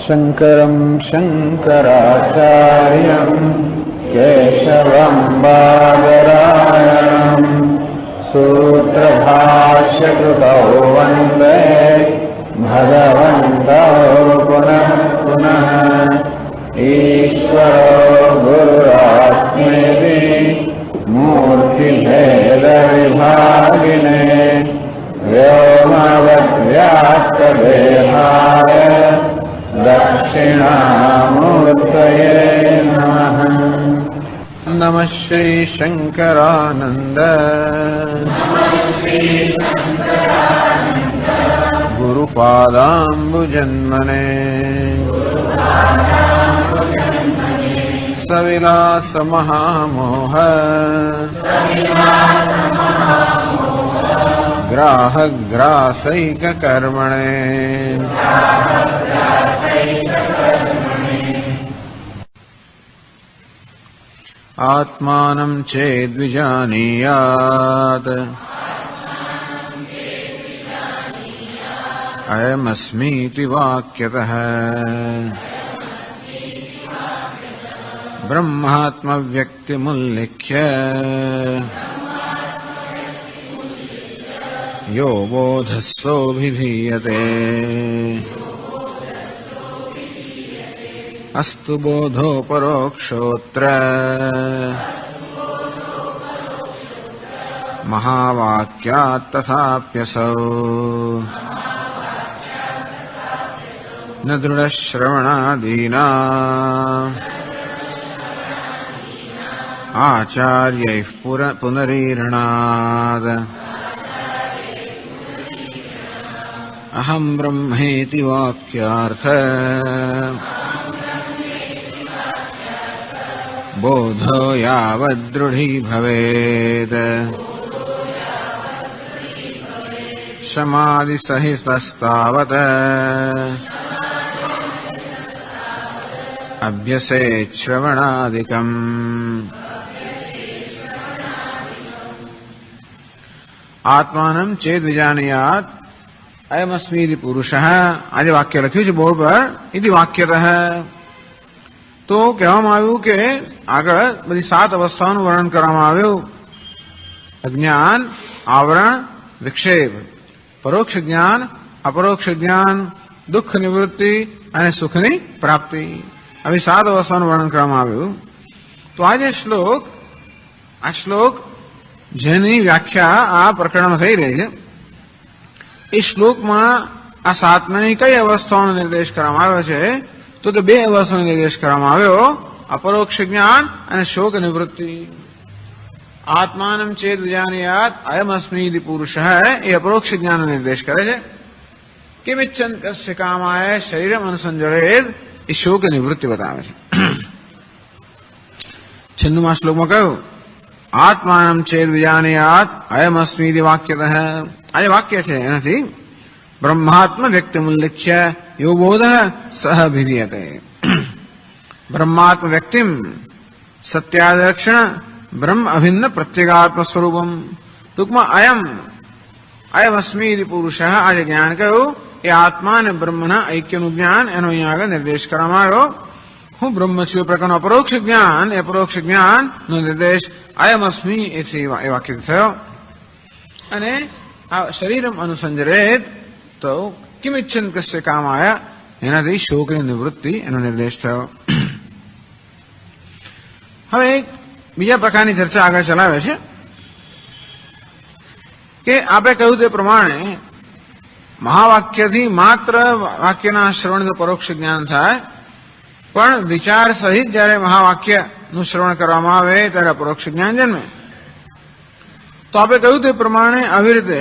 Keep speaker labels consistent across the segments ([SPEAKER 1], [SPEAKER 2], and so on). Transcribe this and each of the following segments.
[SPEAKER 1] शङ्करं शङ्कराचार्यं केशवं बादरायणं सूत्रभाष्यकृतौ वन्दे भगवन्तौ पुनः पुनः। ईश्वरो गुरुरात्मेति मूर्तिभेदविभागिने व्योमवद्व्याप्तदेहाय दक्षिणामूर्तये नमः। नमः श्री शंकरानंद गुरुपादाम्बुजन्मने सविलास महामोह ग्राहग्रासैककर्मणे आत्मानं चेद्विजानीयात् अयमस्मीति वाक्यतः ब्रह्मात्मव्यक्तिमुल्लिख्य यो बोधः सोऽभिधीयते अस्तु बोधो परोक्षोऽत्र महावाक्यात् तथाप्यसौ न दृढश्रवणादीना आचार्यैः पुनरीरणात् अहं ब्रह्मेति वाक्यार्थ बोधो यावद्दृढी भवेत् समाधिसहितस्तावत् अभ्यसेत् श्रवणादिकम्। आत्मानं चेद्विजानीयात् अयमस्मीति पुरुषः। આજે વાક્ય લખ્યું છે બોર્ડ પર ઇતિ વાક્યતઃ. તો કહેવામાં આવ્યું કે આગળ બધી 7 અવસ્થાઓનું વર્ણન કરવામાં આવ્યું. અજ્ઞાન, આવરણ, વિક્ષેપ, પરોક્ષ જ્ઞાન, અપરોક્ષ જ્ઞાન, દુઃખ નિવૃત્તિ અને સુખની પ્રાપ્તિ. આવી 7 અવસ્થાઓનું વર્ણન કરવામાં આવ્યું. તો આ જે આ શ્લોક જેની વ્યાખ્યા આ પ્રકરણમાં થઈ રહી છે એ શ્લોકમાં આ 7માની કઈ અવસ્થાઓનો નિર્દેશ કરવામાં આવ્યો છે? તો કે 2 અવસ્થાનો નિર્દેશ કરવામાં આવ્યો, અપરોક્ષ જ્ઞાન અને શોક નિવૃત્તિ. આત્માનં ચેદ વિજાનીયાત અયમસ્મીતિ પુરુષઃ એ અપરોક્ષ જ્ઞાનનો નિર્દેશ કરે છે. કિમિચ્છન કસ્ય કામાય શરીરમ અનુસંજરેદ એ શોક નિવૃત્તિ બતાવે છે. 96મા શ્લોકમાં કહ્યું આત્માનં ચેદ વિજાનીયાત અયમસ્મીતિ વાક્યતઃ. આ જે વાક્ય છે એનાથી બ્રહ્માત્મ વ્યક્તિમુલ્લિખ્ય યો બોધ સહભિધીયતે. બ્રહ્માત્મ વ્યક્તિમ સત્યાદર્શણ બ્રહ્મ અભિન્ન પ્રત્યેગાત્મ સ્વરૂપમ. ટૂંકમાં અયમસ્મીતિ પુરુષ આ જે જ્ઞાન કહ્યું એ આત્મા અને બ્રહ્મના ઐક્યનું જ્ઞાન એનો અહીંયા આગળ નિર્દેશ કરવામાં આવ્યો. હું બ્રહ્મ છું એ પ્રકારનું અપરોક્ષ જ્ઞાન, એ અપરોક્ષ જ્ઞાનનો નિર્દેશ અયમસ્મી એથી એ વાક્ય થયો. અને આ શરીરમ અનુસંજરેત તો કિમિચ્છન કસ્ય કામાય એનાથી શોકની નિવૃત્તિ એનો નિર્દેશ થયો. હવે બીજા પ્રકારની ચર્ચા આગળ ચલાવે છે કે આપણે કહ્યું તે પ્રમાણે મહાવાક્યથી માત્ર વાક્યના શ્રવણનું પરોક્ષ જ્ઞાન થાય, પણ વિચાર સહિત જયારે મહાવાક્યનું શ્રવણ કરવામાં આવે ત્યારે અપરોક્ષ જ્ઞાન જન્મે. તો આપણે કહ્યું તે પ્રમાણે આવી રીતે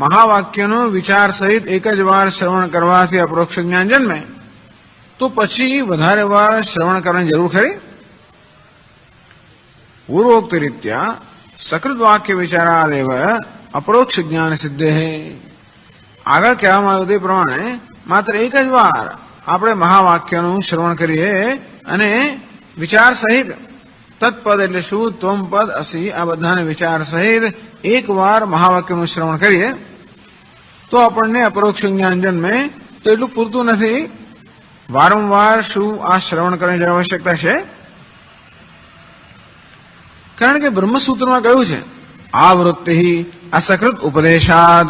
[SPEAKER 1] મહાવાક્યનું વિચાર સહિત એક જ વાર શ્રવણ કરવાથી અપરોક્ષ જ્ઞાન જન્મે, તો પછી વધારે વાર શ્રવણ કરવાની જરૂર ખરી? પૂર્વોક્ત રીત્યા સકૃત વાક્ય વિચારાદેવ અપરોક્ષ જ્ઞાન સિદ્ધે. આગળ કહેવામાં આવ્યું તે પ્રમાણે માત્ર એક જ વાર આપણે મહાવાક્યનું શ્રવણ કરીએ અને વિચાર સહિત તત્પદ એટલે શું, ત્વમ પદ અસી, આ બધાને વિચાર સહિત એક વાર મહાવાક્યનું શ્રવણ કરીએ તો આપણને અપરોક્ષ જ્ઞાન જન્મે. તો એટલું પૂરતું નથી, વારંવાર શું આ શ્રવણ કરવાની આવશ્યકતા છે? કારણ કે બ્રહ્મસૂત્રમાં કહ્યું છે આવૃત્તિ અસકૃત ઉપદેશાદ.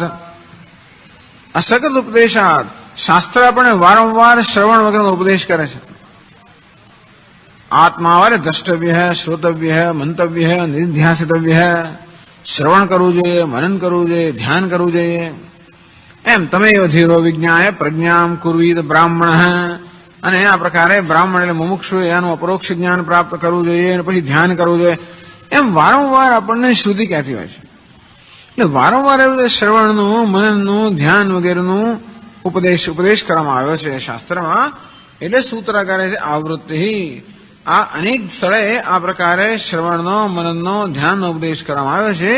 [SPEAKER 1] અસકૃત ઉપદેશાદ, શાસ્ત્ર આપણને વારંવાર શ્રવણ વગરનો ઉપદેશ કરે છે. આત્મા વારે દ્રષ્ટવ્ય, શ્રોતવ્ય, મંતવ્ય, નિધ્યાસિતવ્ય. શ્રવણ કરવું જોઈએ, મનન કરવું જોઈએ, ધ્યાન કરવું જોઈએ. એમ તમે ધીરો વિજ્ઞાય પ્રજ્ઞામ કુર્વીદ બ્રાહ્મણ. અને આ પ્રકારે બ્રાહ્મણ એટલે મુમુક્ષુ એનું અપરોક્ષ જ્ઞાન પ્રાપ્ત કરવું જોઈએ અને પછી ધ્યાન કરવું જોઈએ. એમ વારંવાર આપણને શ્રુતિ કહેતી હોય છે. એટલે વારંવાર એવું શ્રવણનું, મનનનું, ધ્યાન વગેરેનું ઉપદેશ કરવામાં આવ્યો છે શાસ્ત્રમાં. એટલે સૂત્રકારે છે આવૃત્તિ. આ અનેક સ્થળે આ પ્રકારે શ્રવણનો, મનનનો, ધ્યાનનો ઉપદેશ કરવામાં આવ્યો છે.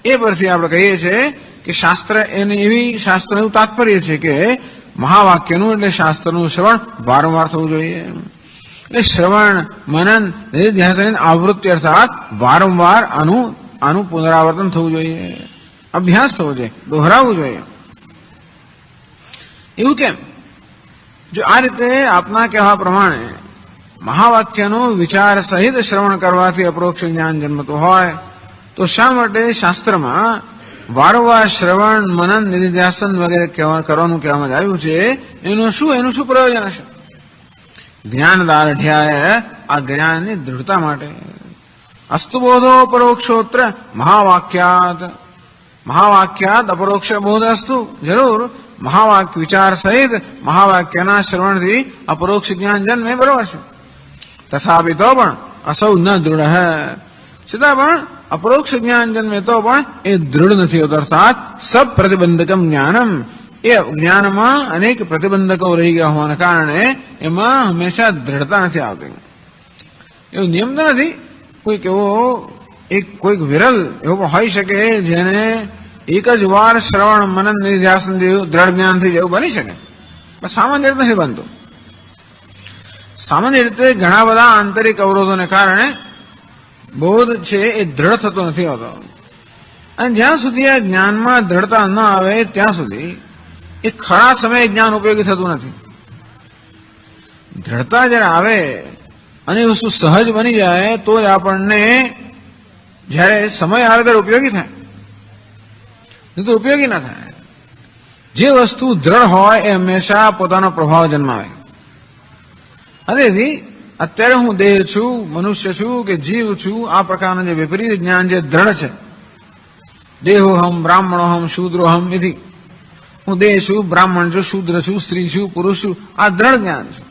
[SPEAKER 1] એ પરથી આપણે કહીએ છીએ કે શાસ્ત્ર એની એવી શાસ્ત્રનું તાત્પર્ય છે કે મહાવાક્યનું એટલે શાસ્ત્રનું શ્રવણ વારંવાર થવું જોઈએ. એટલે શ્રવણ, મનન, નિધ્યાસન આવૃત્તિ અર્થાત વારંવાર આનું પુનરાવર્તન થવું જોઈએ, અભ્યાસ થવો જોઈએ, દોહરાવવું જોઈએ. એવું કેમ? જો આ રીતે આપના કહેવા પ્રમાણે મહાવાક્યનું વિચાર સહિત શ્રવણ કરવાથી અપરોક્ષ જ્ઞાન જન્મતું હોય તો શા માટે શાસ્ત્રમાં વારંવાર શ્રવણ, મનન, નિધિધ્યાસન વગેરે કરવાનું કહેવામાં આવ્યું છે? એનું શું પ્રયોજન હશે? જ્ઞાન દાર્ઢ્યાય, આ જ્ઞાનની દૃઢતા માટે. અસ્તુ બોધો પરોક્ષોત્ર મહાવાક્યાત અપરોક્ષ બોધ અસ્તુ. જરૂર મહાવાક્ય વિચાર સહિત મહાવાક્યના શ્રવણથી અપરોક્ષ જ્ઞાન જન્મે, બરોબર છે. તથાપિ તો પણ અસૌ ન દૃઢ. છતાં પણ અપરોક્ષ જ્ઞાન જન્મે તો પણ એ દૃઢ નથી હોતો. અર્થાત સબ પ્રતિબંધકમ જ્ઞાનમ, એ જ્ઞાનમાં અનેક પ્રતિબંધકો રહી ગયા હોવાના કારણે એમાં હંમેશા દ્રઢતા નથી આવતી. એવો નિયમ તો નથી. કોઈક વિરલ એવો પણ હોઈ શકે જેને એક જ વાર શ્રવણ, મનન, નિધ્યાસન દ્રઢ જ્ઞાન થઈ જેવું બની શકે. સામાન્ય રીતે નથી બનતું. સામાન્ય રીતે ઘણા બધા આંતરિક અવરોધોને કારણે બોધ છે એ દ્રઢ થતો નથી હોતો. અને જ્યાં સુધી આ જ્ઞાનમાં દ્રઢતા ન આવે ત્યાં સુધી એ ખરા સમયે જ્ઞાન ઉપયોગી થતું નથી. દ્રઢતા જ્યારે આવે અને વસ્તુ સહજ બની જાય તો જ આપણને જ્યારે સમય આવે ત્યારે ઉપયોગી થાય, નહીં તો ઉપયોગી ના થાય. જે વસ્તુ દ્રઢ હોય એ હંમેશા પોતાનો પ્રભાવ જન્માવે. તેથી અત્યારે હું દેહ છું, મનુષ્ય છું કે જીવ છું, આ પ્રકારનું જે વિપરીત જ્ઞાન જે દ્રઢ છે, દેહોહમ, બ્રાહ્મણોહમ, શૂદ્રોહમ, એથી હું દેહ છું, બ્રાહ્મણ છું, શૂદ્ર છું, સ્ત્રી છું, પુરુષ છું, આ દ્રઢ જ્ઞાન છે.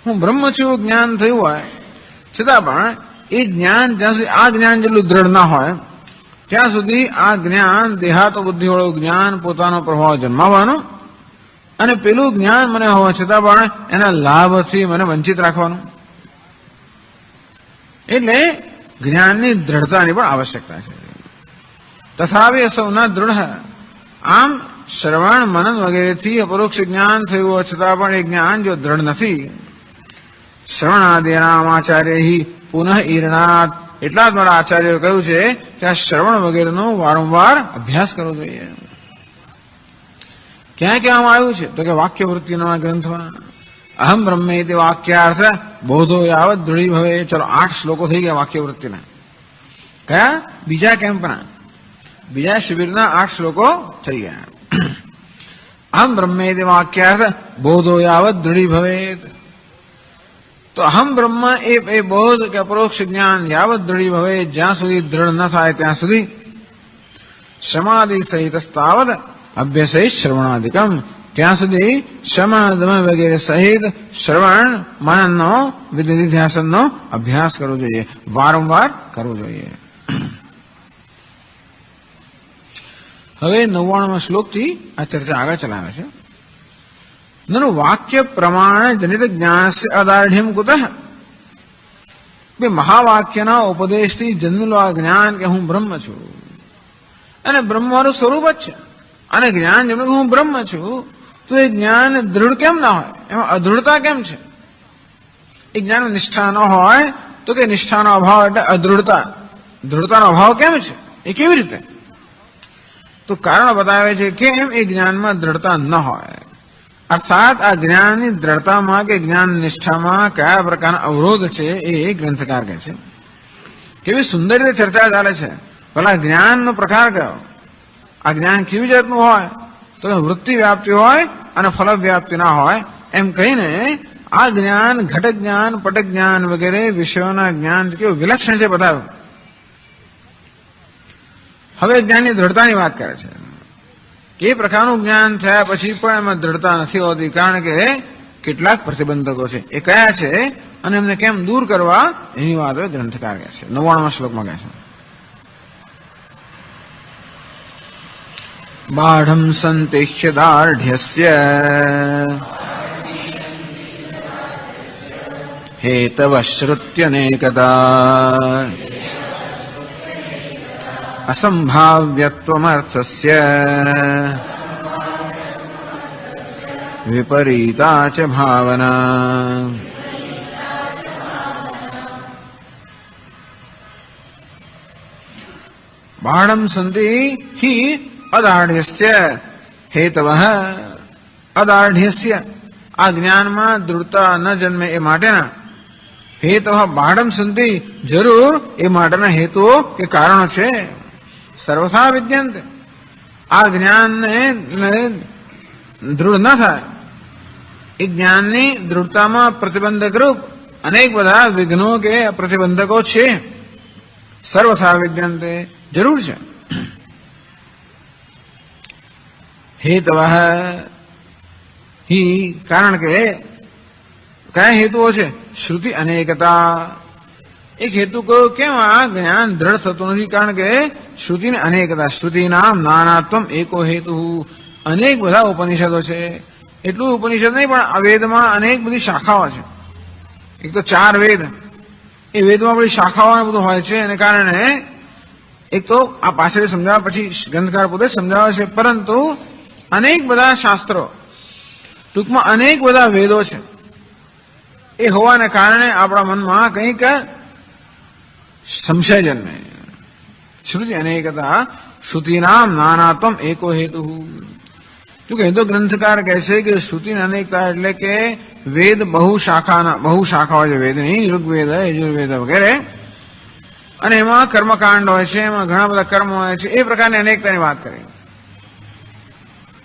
[SPEAKER 1] હું બ્રહ્મ છું જ્ઞાન થયું હોય છતાં પણ એ જ્ઞાન જ્યાં સુધી આ જ્ઞાન જેટલું દ્રઢ ના હોય ત્યાં સુધી આ જ્ઞાન દેહાતો બુદ્ધિવાળું જ્ઞાન પોતાનો પ્રભાવ જન્માવવાનું અને પેલું જ્ઞાન મને હોવા છતાં પણ એના લાભથી મને વંચિત રાખવાનું. એટલે જ્ઞાનની દ્રઢતાની પણ આવશ્યકતા છે. તથાપિ અસૌના દ્રઢ. આમ શ્રવણ, મનન વગેરેથી અપરોક્ષ જ્ઞાન થયું હોવા છતાં પણ એ જ્ઞાન જો દ્રઢ નથી. શ્રવણાદિનામ આચાર્ય પુનઃ ઈરણાત. એટલા જ મારા આચાર્યોએ કહ્યું છે કે આ શ્રવણ વગેરેનો વારંવાર અભ્યાસ કરવો જોઈએ. ક્યાં કહેવામાં આવ્યું છે? તો કે વાક્યવૃત્તિના ગ્રંથમાં અહમ બ્રહ્મે તે વાક્યાર્થ બોધો યાવત દૃઢી ભવે. ચલો 8 શ્લોકો થઈ ગયા વાક્યવૃત્તિના. કયા? બીજા કેમ્પના, બીજા શિબિરના 8 શ્લોકો થઈ ગયા. અહમ બ્રહ્મે તે વાક્યાર્થ બોધો યાવત દૃઢી ભવેત. તો અહમ બ્રહ્મ એ બોધ કે અપરોક્ષ જ્ઞાન યાવત દૃઢી ભવે, જ્યાં સુધી દ્રઢ ન થાય ત્યાં સુધી સમાધિ સહિત સ્થાવત અભ્યાસય શ્રવણાધિકમ, ત્યાં સુધી શમદમ વગેરે સહિત શ્રવણ, મનનનો, નિધિધ્યાસનનો અભ્યાસ કરવો જોઈએ, વારંવાર કરવો જોઈએ. હવે 99મા શ્લોકથી આ ચર્ચા આગળ ચલાવે છે. નનુ વાક્ય પ્રમાણ જનિત જ્ઞાન અદાર્ઢ્યમ કુતઃ. બે મહાવાક્યના ઉપદેશથી જન્મેલું આ જ્ઞાન કે હું બ્રહ્મ છું અને બ્રહ્મનું સ્વરૂપ જ છે અને જ્ઞાન જેમ કે હું બ્રહ્મ છું, તો એ જ્ઞાન દૃઢ કેમ ના હોય? એમાં અદૃઢતા કેમ છે? એ જ્ઞાન નિષ્ઠા ન હોય તો કે નિષ્ઠાનો અભાવ એટલે અદૃઢતા. દૃઢતાનો અભાવ કેમ છે? એ કેવી રીતે? તો કારણ બતાવે છે કેમ એ જ્ઞાનમાં દ્રઢતા ન હોય. અર્થાત આ જ્ઞાનની દ્રઢતામાં કે જ્ઞાન નિષ્ઠામાં કયા પ્રકારના અવરોધ છે એ ગ્રંથકાર કહે છે. કેવી સુંદર રીતે ચર્ચા ચાલે છે. પેલા જ્ઞાનનો પ્રકાર કયો, આ જ્ઞાન કેવી જાતનું હોય તો વૃત્તિ વ્યાપ્તિ હોય અને ફલ વ્યાપ્તિ ના હોય એમ કહીને આ જ્ઞાન ઘટક જ્ઞાન પટક જ્ઞાન વગેરે વિષયોના જ્ઞાન કેવું વિલક્ષણ છે બતાવ્યું. હવે જ્ઞાનની દ્રઢતાની વાત કરે છે કે એ પ્રકારનું જ્ઞાન થયા પછી પણ એમાં દ્રઢતા નથી હોતી, કારણ કે કેટલાક પ્રતિબંધકો છે. એ કયા છે અને એમને કેમ દૂર કરવા એની વાત ગ્રંથકાર કહે છે. 99મા શ્લોકમાં કહે છે, બાઢમ સંતિષ્ય દાર્ઢ્યસ્ય હેતવશ્રુત્યનેકતા અસંભાવ્યત્વમર્થસ્ય વિપરીતા ચ ભાવના. બાઢમ સંતિ હિ અદાઢ્યસ્ય હેતવઃ અદાઢ્યસ્ય આ જ્ઞાનમાં દૃઢતા ન જન્મે એ માટેના હેતવ બાઢમ સંતિ જરૂર એ માટેના હેતુઓ કે કારણો છે. સર્વથા વિદ્યંતે આ જ્ઞાનને દૃઢ ન થાય એ જ્ઞાનની દૃઢતામાં પ્રતિબંધક રૂપ અનેક બધા વિઘ્નો કે પ્રતિબંધકો છે. સર્વથા વિદ્યંતે જરૂર છે. હેતવ હિ કારણ કે કયા હેતુઓ છે, શ્રુતિ અનેકતા. એક હેતુ કહ્યું કેમ આ જ્ઞાન દ્રઢ થતું નથી, કારણ કે શ્રુતિની અનેકતા. શ્રુતિ નામ નાનાત્વમ એકો હેતુ. અનેક બધા ઉપનિષદો છે. એટલું ઉપનિષદ નહીં પણ આ વેદમાં અનેક બધી શાખાઓ છે. એક તો 4 વેદ, એ વેદમાં બધી શાખાઓ બધું હોય છે. એને કારણે એક તો આ પાછળ સમજાવ્યા પછી ગ્રંથકાર પોતે સમજાવે છે, પરંતુ અનેક બધા શાસ્ત્રો ટૂંકમાં અનેક બધા વેદો છે. એ હોવાને કારણે આપણા મનમાં કંઈક સંશય જન્મે. શ્રુતિ અનેકતા શ્રુતિનામ નાનાત્વમ એકો હેતુ. જોકે હિન્દુ ગ્રંથકાર કહે છે કે શ્રુતિની અનેકતા એટલે કે વેદ બહુ શાખાઓ છે વેદની, ઋગ્વેદ યજુર્વેદ વગેરે, અને એમાં કર્મકાંડ હોય છે, એમાં ઘણા બધા કર્મ હોય છે. એ પ્રકારની અનેકતાની વાત કરી.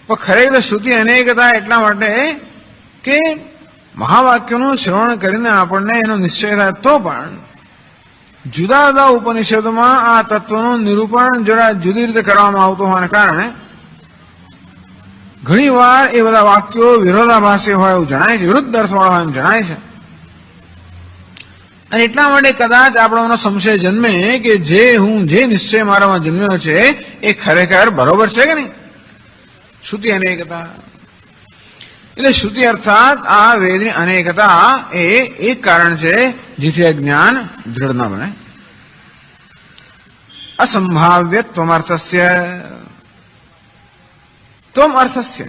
[SPEAKER 1] પણ ખરેખર શ્રુતિ અનેકતા એટલા માટે કે મહાવાક્યનું શ્રવણ કરીને આપણને એનો નિશ્ચય થાય, તો પણ જુદા જુદા ઉપનિષદોમાં આ તત્વનું નિરૂપણ જરા જુદી રીતે કરવામાં આવતું હોવાને કારણે ઘણી વાર એ બધા વાક્યો વિરોધાભાસી હોય એવું જણાય છે, વિરુદ્ધ અર્થવાળા હોય એમ જણાય છે. અને એટલા માટે કદાચ આપણો સંશય જન્મે કે જે નિશ્ચય મારામાં જન્મ્યો છે એ ખરેખર બરોબર છે કે નહીં. શ્રુતિ અનેકતા એટલે શ્રુતિ અર્થાત આ વેદની અનેકતા એ એક કારણ છે જેથી આ જ્ઞાન દૃઢ ન બને. અસંભાવ્યત્વમર્થસ્ય ત્વમ અર્થસ્ય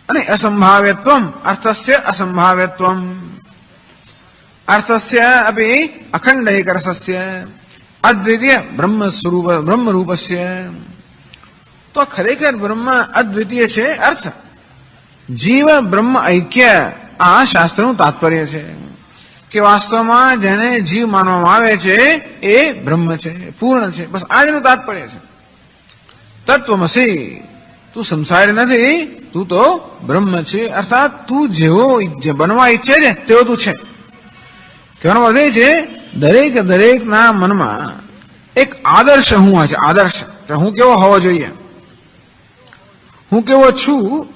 [SPEAKER 1] અને અસંભાવ્યત્વમ અર્થસ્ય અસંભાવ્યત્વમ અર્થસ્ય અપિ અખંડૈકરસસ્ય અદ્વિતીય બ્રહ્મરૂપસ્ય. તો ખરેખર બ્રહ્મ અદ્વિતીય છે અર્થ. જીવ બ્રહ્મ ઐક્ય આ શાસ્ત્રનું તાત્પર્ય છે કે વાસ્તવમાં જેને જીવ માનવામાં આવે છે એ બ્રહ્મ છે, પૂર્ણ છે. બસ આ જેનું તાત્પર્ય છે. તત્વમસી તું સંસારી નથી, તું તો બ્રહ્મ છે. અર્થાત તું જેવો બનવા ઈચ્છે છે તેવો તું છે. કહેવાનો અર્થ એ છે દરેકના મનમાં એક આદર્શ હું હોય છે. આદર્શ હું કેવો હોવો જોઈએ, હું કેવો છું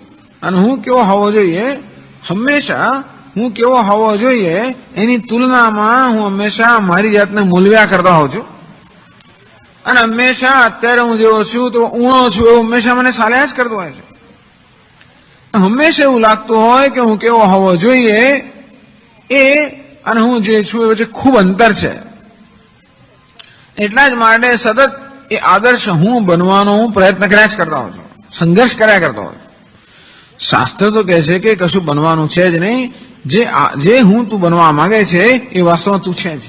[SPEAKER 1] અને હું કેવો હોવો જોઈએ. હંમેશા હું કેવો હોવો જોઈએ એની તુલનામાં હું હંમેશા મારી જાતને મૂલ્યા કરતા હોઉં છું. અને હંમેશા અત્યારે હું જેવો છું તો ઊણો છું એવું હંમેશા મને ચાલ્યા જ કરતું હોય છે. હંમેશા એવું લાગતું હોય કે હું કેવો હોવો જોઈએ એ અને હું જે છું એ વચ્ચે ખૂબ અંતર છે. એટલા જ માટે સતત એ આદર્શ હું બનવાનો હું પ્રયત્ન કર્યા જ કરતા હોઉં છું, સંઘર્ષ કર્યા કરતો હોય. શાસ્ત્ર તો કહે છે કે કશું બનવાનું છે જ નહીં. જે હું તું બનવા માંગે છે એ વાસ્તવમાં તું છે જ.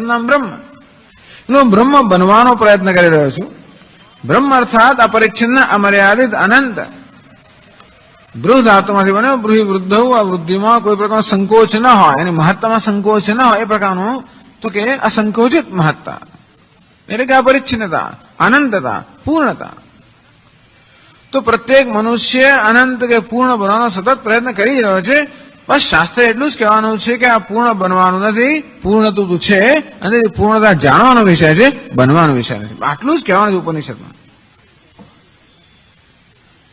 [SPEAKER 1] નામ બ્રહ્મ. હું બ્રહ્મ બનવાનો પ્રયત્ન કરી રહ્યો છું. બ્રહ્મ અર્થાત અપરિચ્છિન્ન અમર્યાદિત અનંત. બૃહ ધાતુમાંથી બને બૃહી વૃદ્ધ આ વૃદ્ધિમાં કોઈ પ્રકારનો સંકોચ ન હોય અને મહત્તામાં સંકોચ ન હોય એ પ્રકારનું તો કે અસંકોચિત મહત્તા એટલે કે અપરિચ્છિન્નતા, અનંતતા, પૂર્ણતા. તો પ્રત્યેક મનુષ્ય અનંત કે પૂર્ણ બનવાનો સતત પ્રયત્ન કરી રહ્યો છે. બસ શાસ્ત્ર એટલું જ કહેવાનું છે કે આ પૂર્ણ બનવાનું નથી, પૂર્ણ તો છે અને પૂર્ણતા જાણવાનો વિષય છે, બનવાનો વિષય નથી. આટલું જ કહેવાનું છે ઉપનિષદમાં.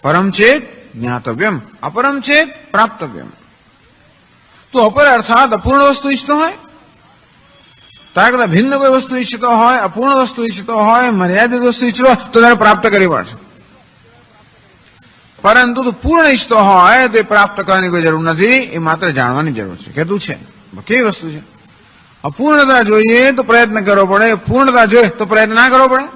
[SPEAKER 1] પરમ ચેત જ્ઞાતવ્યમ, અપરમ ચેત પ્રાપ્તવ્યમ. તો અપર અર્થાત અપૂર્ણ વસ્તુ ઈચ્છતો હોય, તારે કરતા ભિન્ન કોઈ વસ્તુ ઈચ્છતો હોય, અપૂર્ણ વસ્તુ ઈચ્છતો હોય, મર્યાદિત વસ્તુ ઈચ્છતો હોય તો તારે પ્રાપ્ત કરવી પડશે. પરંતુ તું પૂર્ણ ઈચ્છતો હોય તો એ પ્રાપ્ત કરવાની કોઈ જરૂર નથી, એ માત્ર જાણવાની જરૂર છે કે તું છે કેવી વસ્તુ છે. અપૂર્ણતા જોઈએ તો પ્રયત્ન કરવો પડે, પૂર્ણતા જોઈએ તો પ્રયત્ન ના કરવો પડે.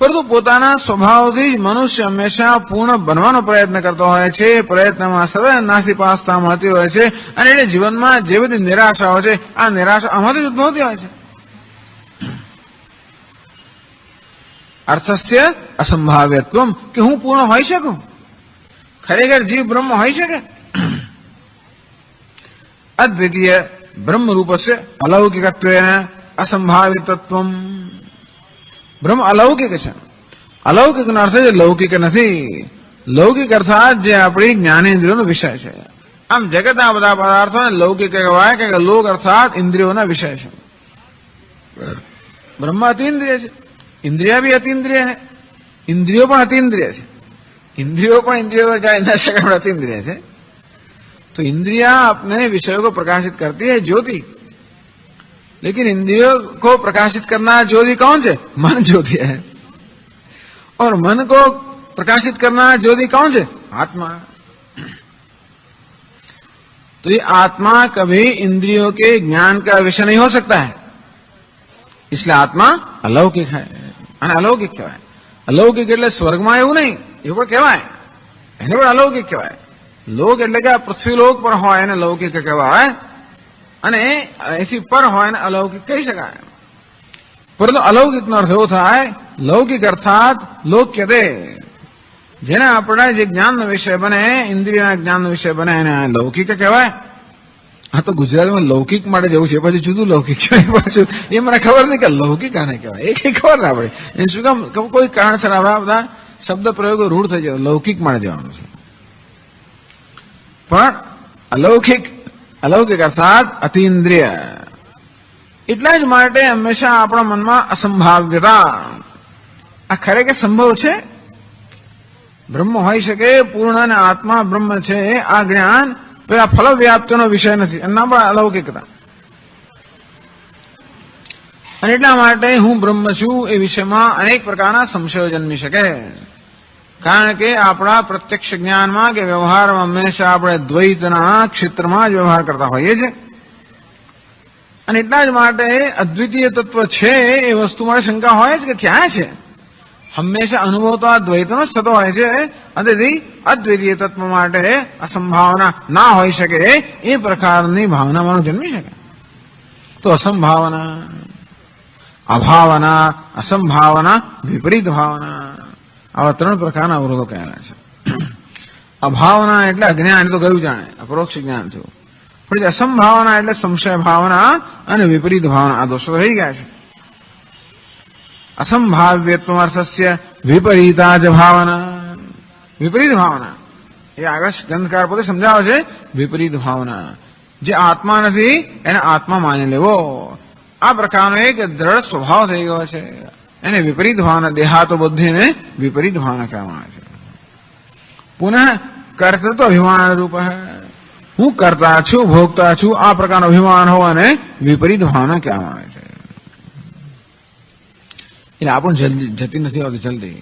[SPEAKER 1] પરંતુ પોતાના સ્વભાવથી જ મનુષ્ય હંમેશા પૂર્ણ બનવાનો પ્રયત્ન કરતો હોય છે. પ્રયત્નમાં સદા નાસીપાસતા મળતી હોય છે અને એટલે જીવનમાં જે બધી નિરાશાઓ છે આ નિરાશા આમાંથી જ ઉદ્ભવતી હોય છે. અર્થસ્ય અસંભાવ્યત્વ કે હું પૂર્ણ હોઈ શકું, ખરેખર જીવ બ્રહ્મ હોઈ શકે. અદ્વિતીય બ્રહ્મ રૂપસ્ય અલૌકિકત્વેન અસંભાવિતત્વ. બ્રહ્મ અલૌકિક છે. અલૌકિક નો અર્થ લૌકિક નથી. લૌકિક અર્થાત જે આપણી જ્ઞાનેન્દ્રિયોનો વિષય છે. આમ જગતના બધા પદાર્થોને લૌકિક કહેવાય કે લોક અર્થાત ઇન્દ્રિયોના વિષય છે. બ્રહ્મ અતિન્દ્રિય છે, ઇન્દ્રિયા भी અતિન્દ્રિય है, इंद्रियों પણ अतीन्द्रिय છે. इंद्रियों પણ इंद्रियों पर जा ना सके अतीन्द्रिय है. तो इंद्रिया अपने विषयों को प्रकाशित करती है ज्योति, लेकिन इंद्रियों को प्रकाशित करना ज्योति कौन से? मन ज्योति है. और मन को प्रकाशित करना ज्योति कौन से? आत्मा. तो ये आत्मा कभी इंद्रियों के ज्ञान का विषय नहीं हो सकता है, इसलिए आत्मा अलौकिक है. અને અલૌકિક કહેવાય. અલૌકિક એટલે સ્વર્ગમાં એવું નહીં, એવું પણ કહેવાય, એને પણ અલૌકિક કહેવાય. લોક એટલે કે આ પૃથ્વી લોક પર હોય એને લૌકિક કહેવાય અને એથી પર હોય એને અલૌકિક કહી શકાય. પરંતુ અલૌકિકનો અર્થ એવો થાય, લૌકિક અર્થાત લોક્યતે, જેને આપણા જે જ્ઞાનનો વિષય બને, ઇન્દ્રિયના જ્ઞાનનો વિષય બને એને લૌકિક કહેવાય. હા તો ગુજરાતીમાં લૌકિક માટે જવું છે, પછી જુદું લૌકિક છે, પાછું એ મને ખબર નહીં કે લૌકિક આને કહેવાય, એ કઈ ખબર ના પડે. એ શું કામ કોઈ કારણસર આવા બધા શબ્દ પ્રયોગો રૂઢ થઈ જાય, લૌકિક માટે જવાનું છે. પણ અલૌકિક, અલૌકિક અર્થાત અતિન્દ્રિય. એટલા જ માટે હંમેશા આપણા મનમાં અસંભાવ્યતા, આ ખરેખર સંભવ છે, બ્રહ્મ હોઈ શકે, પૂર્ણ અને આત્મા બ્રહ્મ છે, આ જ્ઞાન પેલા ફલ વ્યાપ્તિનો વિષય નથી, એના પણ અલૌકિકતા. અને એટલા માટે હું બ્રહ્મ છું એ વિષયમાં અનેક પ્રકારના સંશયો જન્મી શકે. કારણ કે આપણા પ્રત્યક્ષ જ્ઞાનમાં કે વ્યવહારમાં હંમેશા આપણે દ્વૈતના ક્ષેત્રમાં જ વ્યવહાર કરતા હોઈએ છીએ. અને એટલા જ માટે અદ્વિતીય તત્વ છે એ વસ્તુ માટે શંકા હોય જ કે ક્યાં છે. હંમેશા અનુભવ તો આ દ્વૈતનો જ થતો હોય છે, અને તેથી અદ્વિતીય તત્વ માટે અસંભાવના ના હોઈ શકે એ પ્રકારની ભાવના માનો જન્મી શકે. તો અસંભાવના, અભાવના, અસંભાવના, વિપરીત ભાવના, આવા ત્રણ પ્રકારના અવરોધો કહેલા છે. અભાવના એટલે અજ્ઞાન, તો ગયું જાણે અપરોક્ષ જ્ઞાન થયું. પછી અસંભાવના એટલે સંશય ભાવના અને વિપરીત ભાવના, આ દોષો રહી ગયા છે. અસંભાવ્યત્વ અર્થસ્ય વિપરીતા જ ભાવના, વિપરીત ભાવના એ આગળ ગ્રંથકાર પોતે સમજાવે છે. વિપરીત ભાવના, જે આત્મા નથી એને આત્મા માની લેવો, આ પ્રકારનો એક દ્રઢ સ્વભાવ થઈ ગયો છે, એને વિપરીત ભાવના, દેહાતો બુદ્ધિને વિપરીત ભાવના કહેવામાં આવે છે. પુનઃ કર્તૃત્વ અભિમાન રૂપ હૈ, હું કરતા છું, ભોગતા છું, આ પ્રકારનો અભિમાન હોવાને વિપરીત ભાવના કહેવામાં આવે છે. એટલે આ પણ જલ્દી જતી નથી હોતી, જલ્દી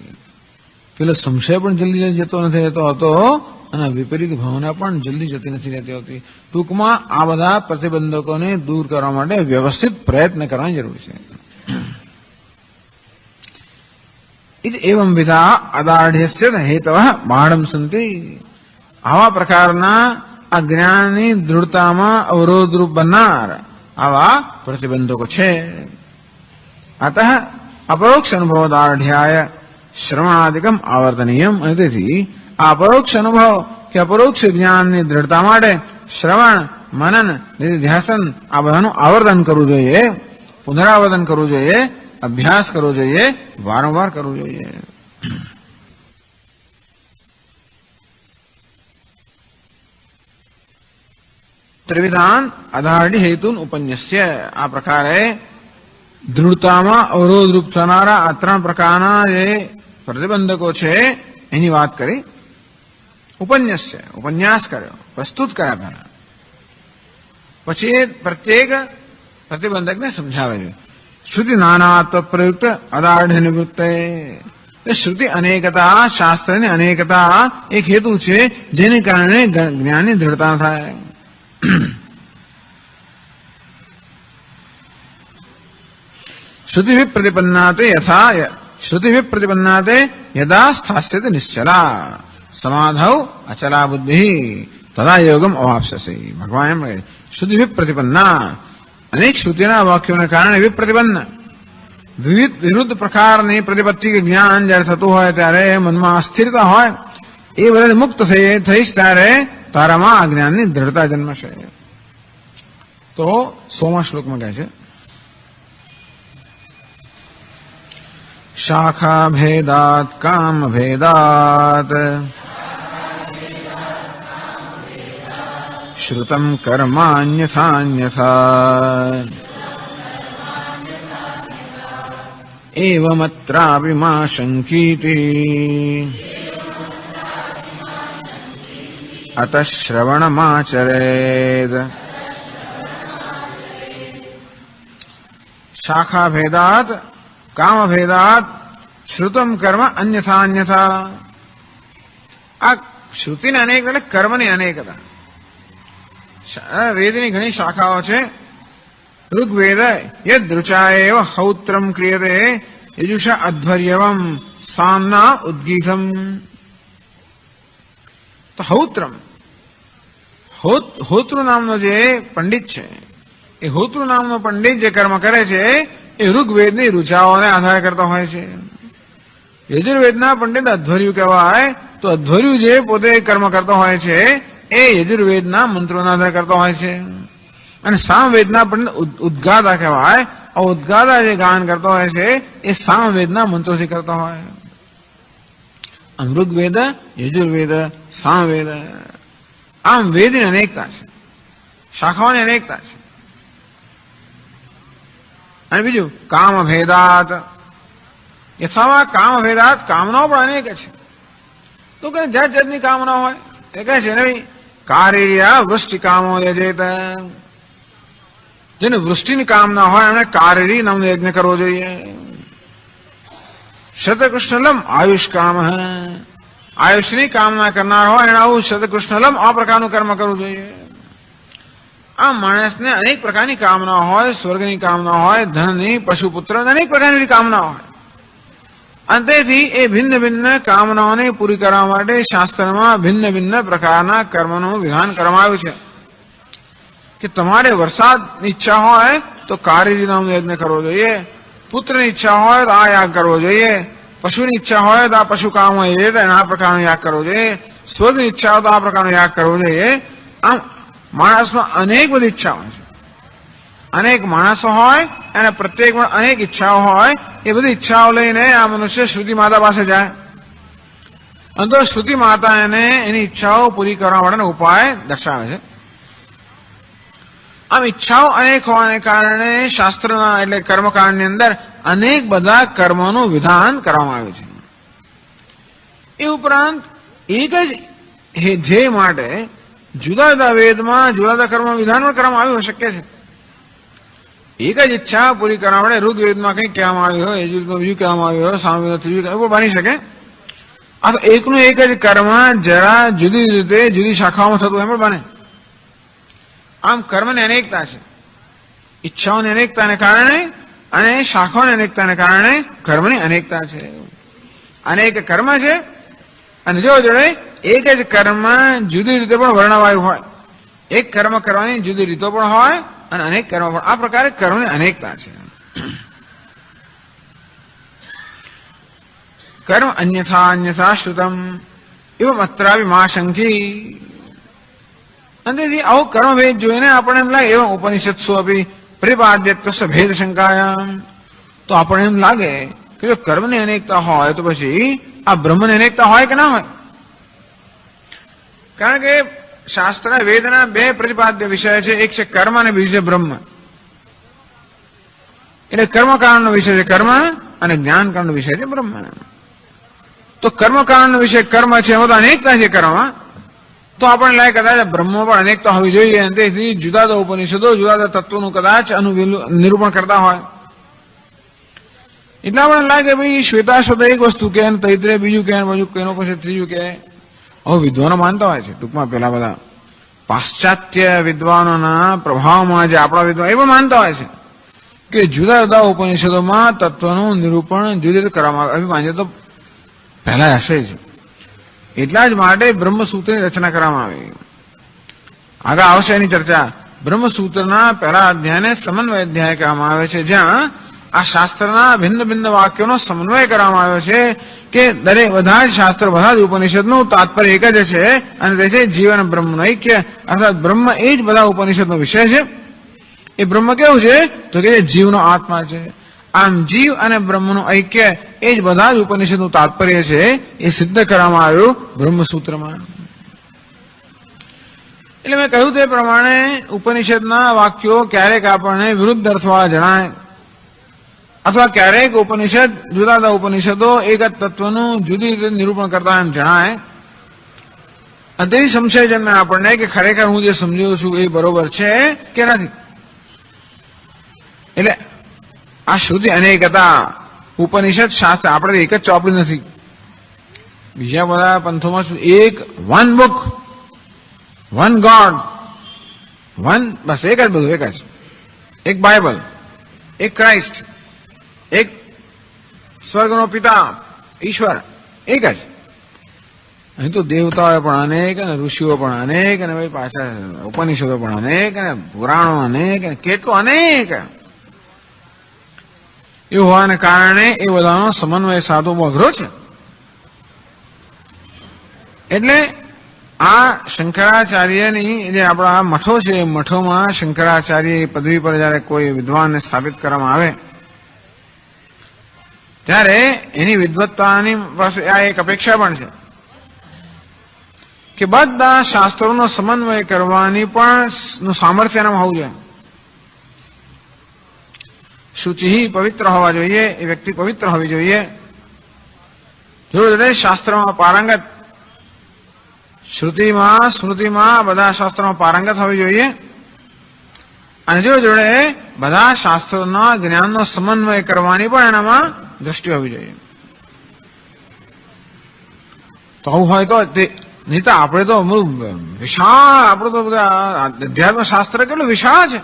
[SPEAKER 1] પેલો સંશય પણ જલ્દી જતો નથી રહેતો હતો અને વિપરીત ભાવના પણ જલ્દી જતી નથી રહેતી હોતી. ટૂંકમાં આ બધા પ્રતિબંધકોને દૂર કરવા માટે વ્યવસ્થિત પ્રયત્ન કરવાની જરૂર છે. એવં વિધા અદાઢ્યસ્ય હેતવ બાહ્યમ સંતિ, આવા પ્રકારના અજ્ઞાનની દૃઢતામાં અવરોધરૂપ બનનાર આવા પ્રતિબંધકો છે. અતઃ અપરોક્ષ અનુભવ દાર્ઢ્યાય શ્રવણાદિકમ આવર્તનીયમ. અને તેથી આ પરોક્ષ અનુભવ કે અપરોક્ષ જ્ઞાનની દ્રઢતા માટે શ્રવણ, મનન, નિધિધ્યાસન આ બધાનું આવર્તન કરવું જોઈએ, પુનરાવર્તન કરવું જોઈએ, અભ્યાસ કરવો જોઈએ, વારંવાર કરવું જોઈએ. ત્રિવિધાન અધારડી હેતુન ઉપન્યસ્ય. આ પ્રકારે દૃઢતામાં અવરોધરૂપ થનારા આ ત્રણ પ્રકારના જે પ્રતિબંધકો છે એની વાત કરી. ઉપન્યસ્ય ઉપન્યાસ કર્યો, પ્રસ્તુત કર્યા પહેલા, પછી પ્રત્યેક પ્રતિબંધકને સમજાવે છે. શ્રુતિ નાનાત્વ પ્રયુક્ત અદાઢ્ય નિવૃત્તે. શ્રુતિ અનેકતા, શાસ્ત્રની અનેકતા એક હેતુ છે જેને કારણે જ્ઞાનની દૃઢતા થાય. શ્રુતિ વિપ્રતિપન્નાતે યદા સ્થાસ્યતે નિશ્ચલા સમાધૌ અચલા બુદ્ધિ તદા યોગમ અવાપ્સ્યસી. ભગવાન એમ કહે શ્રુતિ વિપ્રતિપન્ના, અનેક શ્રુતિના વાક્યોને કારણે વિપ્રતિપન્ન વિરુદ્ધ પ્રકારની પ્રતિપત્તિ કે જ્ઞાન જયારે થતું હોય ત્યારે મનમાં અસ્થિરતા હોય, એ બધા મુક્ત થઈશ ત્યારે તારામાં આ જ્ઞાનની દ્રઢતા જન્મશે. તો 16મા શ્લોકમાં કહે છે શાખા ભેદાત કામ ભેદાત શ્રુતમ કર્માન્યથાન્યથા એવમત્રાપિ મા શંકીતિ અતઃ શ્રવણમાચરેદ. શાખા ભેદાત કામ ભેદાત શ્રુતમ કર્મ અન્યથાન્યથા. આ શ્રુતિને અનેક એટલે કર્મની અનેકતા. વેદની ઘણી શાખાઓ છે. ઋગ્વેદ યદૃચા એવ હૌત્રમ ક્રિયતે યજુષા અધ્વર્યવમ સામના ઉદ્ગીતમ. તો હૌત્રમ, હોતૃ નામનો જે પંડિત છે, એ હોતૃ નામનો પંડિત જે કર્મ કરે છે એ ઋગ્વેદની રુચાઓને આધાર કરતા હોય છે. યજુર્વેદના પંડિત અધ્વર્યુ કહેવાય. તો અધ્વર્યુ જે પોતે કર્મ કરતો હોય છે એ યજુર્વેદના મંત્રોના આધાર કરતો હોય છે. અને સામવેદના પંડિત ઉદ્ગાતા કહેવાય. આ ઉદ્ગાતા જે ગાન કરતો હોય છે એ સામવેદના મંત્રોથી કરતો હોય. આમ ઋગ્વેદ, યજુર્વેદ, સામવેદ, આમ વેદની અનેકતા છે, શાખાઓની અનેકતા છે. અને બીજું કામ ભેદાત. યથાવા કામ ભેદાત, કામનાઓ પણ અનેક છે. તો કે જાત જાતની કામના હોય. એ કહે છે ને કારેર્યા વૃષ્ટિ કામો યજેત. જેને વૃષ્ટિની કામના હોય એમણે કારેરી નામનો યજ્ઞ કરવો જોઈએ. શતકૃષ્ણલમ આયુષ કામ. આયુષની કામના કરનાર હોય એને આવું શતકૃષ્ણલમ આ પ્રકારનું કર્મ કરવું જોઈએ. આ માણસને અનેક પ્રકારની કામના હોય, સ્વર્ગની કામના હોય, ધનની, પશુપુત્ર, અનેક પ્રકારની કામના હોય. અને તેથી એ ભિન્ન ભિન્ન કામનાઓને પૂરી કરવા માટે શાસ્ત્રમાં ભિન્ન ભિન્ન પ્રકારના કર્મનું વિધાન કરવામાં આવ્યું છે. કે તમારે વરસાદની ઈચ્છા હોય તો કારેરી નામનો યજ્ઞ કરવો જોઈએ, પુત્રની ઈચ્છા હોય તો આ યાગ કરવો જોઈએ, પશુની ઈચ્છા હોય તો આ પશુ કામ હોય આ પ્રકારનો યાગ કરવો જોઈએ, સ્વર્ગની ઈચ્છા હોય તો આ પ્રકારનો યાગ કરવો જોઈએ. આમ માણસમાં અનેક બધી ઈચ્છાઓ છે. અનેક માણસો હોય અને પ્રત્યેકમાં અનેક ઈચ્છાઓ હોય. એ બધી ઈચ્છાઓ લઈને આ મનુષ્ય શ્રુતિ માતા પાસે જાય. અને તો શ્રુતિ માતા એને એની ઈચ્છાઓ પૂરી કરવા માટેનો ઉપાય દર્શાવે છે. આમ ઈચ્છાઓ અનેક હોવાને કારણે શાસ્ત્રના એટલે કર્મકાંડની અંદર અનેક બધા કર્મોનું વિધાન કરવામાં આવ્યું છે. એ ઉપરાંત એક જ ધ્યેય માટે જુદા જુદા વેદમાં જુદા જુદા કર્મ વિધાન પણ કરવામાં આવ્યું શક્ય છે. એક જ ઈચ્છા પૂરી કરવા માટે ઋગ્વેદમાં કંઈક કહેવામાં આવ્યું હોય, યજુર્વેદમાં બીજું કહેવામાં આવ્યું હોય, સામવેદમાં ત્રીજું એવું બની શકે. આ તો એકનું એક જ કર્મ જરા જુદી રીતે જુદી શાખાઓમાં થતું એમ પણ બને. આમ કર્મની અનેકતા છે. ઈચ્છાઓની અનેકતાને કારણે અને શાખાઓની અનેકતાને કારણે કર્મની અનેકતા છે. અનેક કર્મ છે અને જો જોડે એક જ કર્મ જુદી રીતે પણ વર્ણવાયું હોય. એક કર્મ કરવાની જુદી રીતો પણ હોય અને અનેક કર્મ પણ. આ પ્રકારે કર્મની અનેકતા છે. કર્મ અન્યથા અન્યથા શ્રુતમ એવમ અત્રાપી મા શંકી. અને તેથી આવો કર્મભેદ જોઈને આપણે એમ લાગે એવા ઉપનિષત્સુ અપી પ્રતિપાદ્યત્વ ભેદ શંકાયામ. તો આપણે એમ લાગે કે જો કર્મની અનેકતા હોય તો પછી આ બ્રહ્મની અનેકતા હોય કે ના હોય? કારણ કે શાસ્ત્ર વેદના બે પ્રતિપાદ્ય વિષય છે, એક છે કર્મ અને બીજું છે બ્રહ્મ. એટલે કર્મકાંડનો વિષય છે કર્મ અને જ્ઞાન કાંડનો વિષય છે બ્રહ્મ. તો કર્મકાંડનો વિષય કર્મ છે, એમાં તો અનેકતા છે કર્મ. તો આપણને લાગે કદાચ બ્રહ્મમાં પણ અનેકતા હોવી જોઈએ, અને તેથી જુદા જુદા ઉપનિષદો જુદા જુદા તત્વોનું કદાચ નિરૂપણ કરતા હોય. એટલે આપણને લાગે ભાઈ શ્વેતાશ્વત એક વસ્તુ કે, તૈત્રેય બીજું કે, બાજુ કેનો પછી ત્રીજું કે. હવે વિદ્વાનો માનતા હોય છે ટૂંકમાં પેલા બધા પાશ્ચાત્ય વિદ્વાનોના પ્રભાવમાં જે આપણા વિદ્વાન એ પણ માનતા હોય છે કે જુદા જુદા ઉપનિષદોમાં તત્વનું નિરૂપણ જુદી રીતે કરવામાં આવે. માન્ય તો પહેલા હશે જ. એટલા જ માટે બ્રહ્મસૂત્રની રચના કરવામાં આવી. આગળ આવશે એની ચર્ચા. બ્રહ્મસૂત્રના પહેલા અધ્યાયને સમન્વય અધ્યાય કહેવામાં આવે છે, જ્યાં આ શાસ્ત્રના ભિન્ન ભિન્ન વાક્યોનો સમન્વય કરવામાં આવ્યો છે કે દરેક બધા જ શાસ્ત્ર બધા જ ઉપનિષદનું તાત્પર્ય એક જ છે, અને તે છે જીવ અને બ્રહ્મનું ઐક્ય. અર્થાત બ્રહ્મ એ જ બધા ઉપનિષદનો વિષય છે. એ બ્રહ્મ કેવું છે તો કે જીવનો આત્મા છે. આમ જીવ અને બ્રહ્મનું ઐક્ય એ જ બધા જ ઉપનિષદનું તાત્પર્ય છે. એ સિદ્ધ કરવામાં આવ્યું બ્રહ્મસૂત્રમાં. એટલે મેં કહ્યું તે પ્રમાણે ઉપનિષદના વાક્યો ક્યારેક આપણને વિરુદ્ધ અર્થવાળા જણાય, અથવા ક્યારેક ઉપનિષદ જુદા જુદા ઉપનિષદો એક જ તત્વનું જુદી રીતે નિરૂપણ કરતા એમ જણાય. અને તેની સંશય જન્મે આપણને કે ખરેખર હું જે સમજ્યો છું એ બરોબર છે કે નથી. એટલે આ શ્રુતિ અનેકતા ઉપનિષદ શાસ્ત્ર આપણે એક જ ચોપડી નથી. બીજા બધા પંથોમાં શું એક one book, one God, one બસ એક જ બધું એક જ. એક બાઇબલ, એક ક્રાઇસ્ટ, એક સ્વર્ગનો પિતા ઈશ્વર, એક જ. અહીં તો દેવતાઓ પણ અનેક અને ઋષિઓ પણ અનેક અને ભાઈ પાછા ઉપનિષદો પણ અનેક અને પુરાણો અનેક અને કેટલું અનેક. એવું હોવાને કારણે એ બધાનો સમન્વય સાધવો બહુ અઘરો છે. એટલે આ શંકરાચાર્યની જે આપણા મઠો છે એ મઠોમાં શંકરાચાર્ય પદવી પર જયારે કોઈ વિદ્વાનને સ્થાપિત કરવામાં આવે ત્યારે એની વિદ્વત્તાની પાસે આ એક અપેક્ષા પણ છે કે બધા શાસ્ત્રોનો સમન્વય કરવાની પણ સામર્થ્ય એનામાં હોવું જોઈએ. શુચિ પવિત્ર હોવા જોઈએ, એ વ્યક્તિ પવિત્ર હોવી જોઈએ. જો શાસ્ત્રમાં પારંગત, શ્રુતિમાં સ્મૃતિમાં બધા શાસ્ત્રોમાં પારંગત હોવી જોઈએ. અને જોડે બધા શાસ્ત્રોના જ્ઞાનનો સમન્વય કરવાની પણ એનામાં દ્રષ્ટિ હોવી જોઈએ. તો આવું હોય તો નહીં તો આપણે તો વિશાળ, આપણે તો બધા અધ્યાત્મ શાસ્ત્ર કેટલું વિશાળ છે,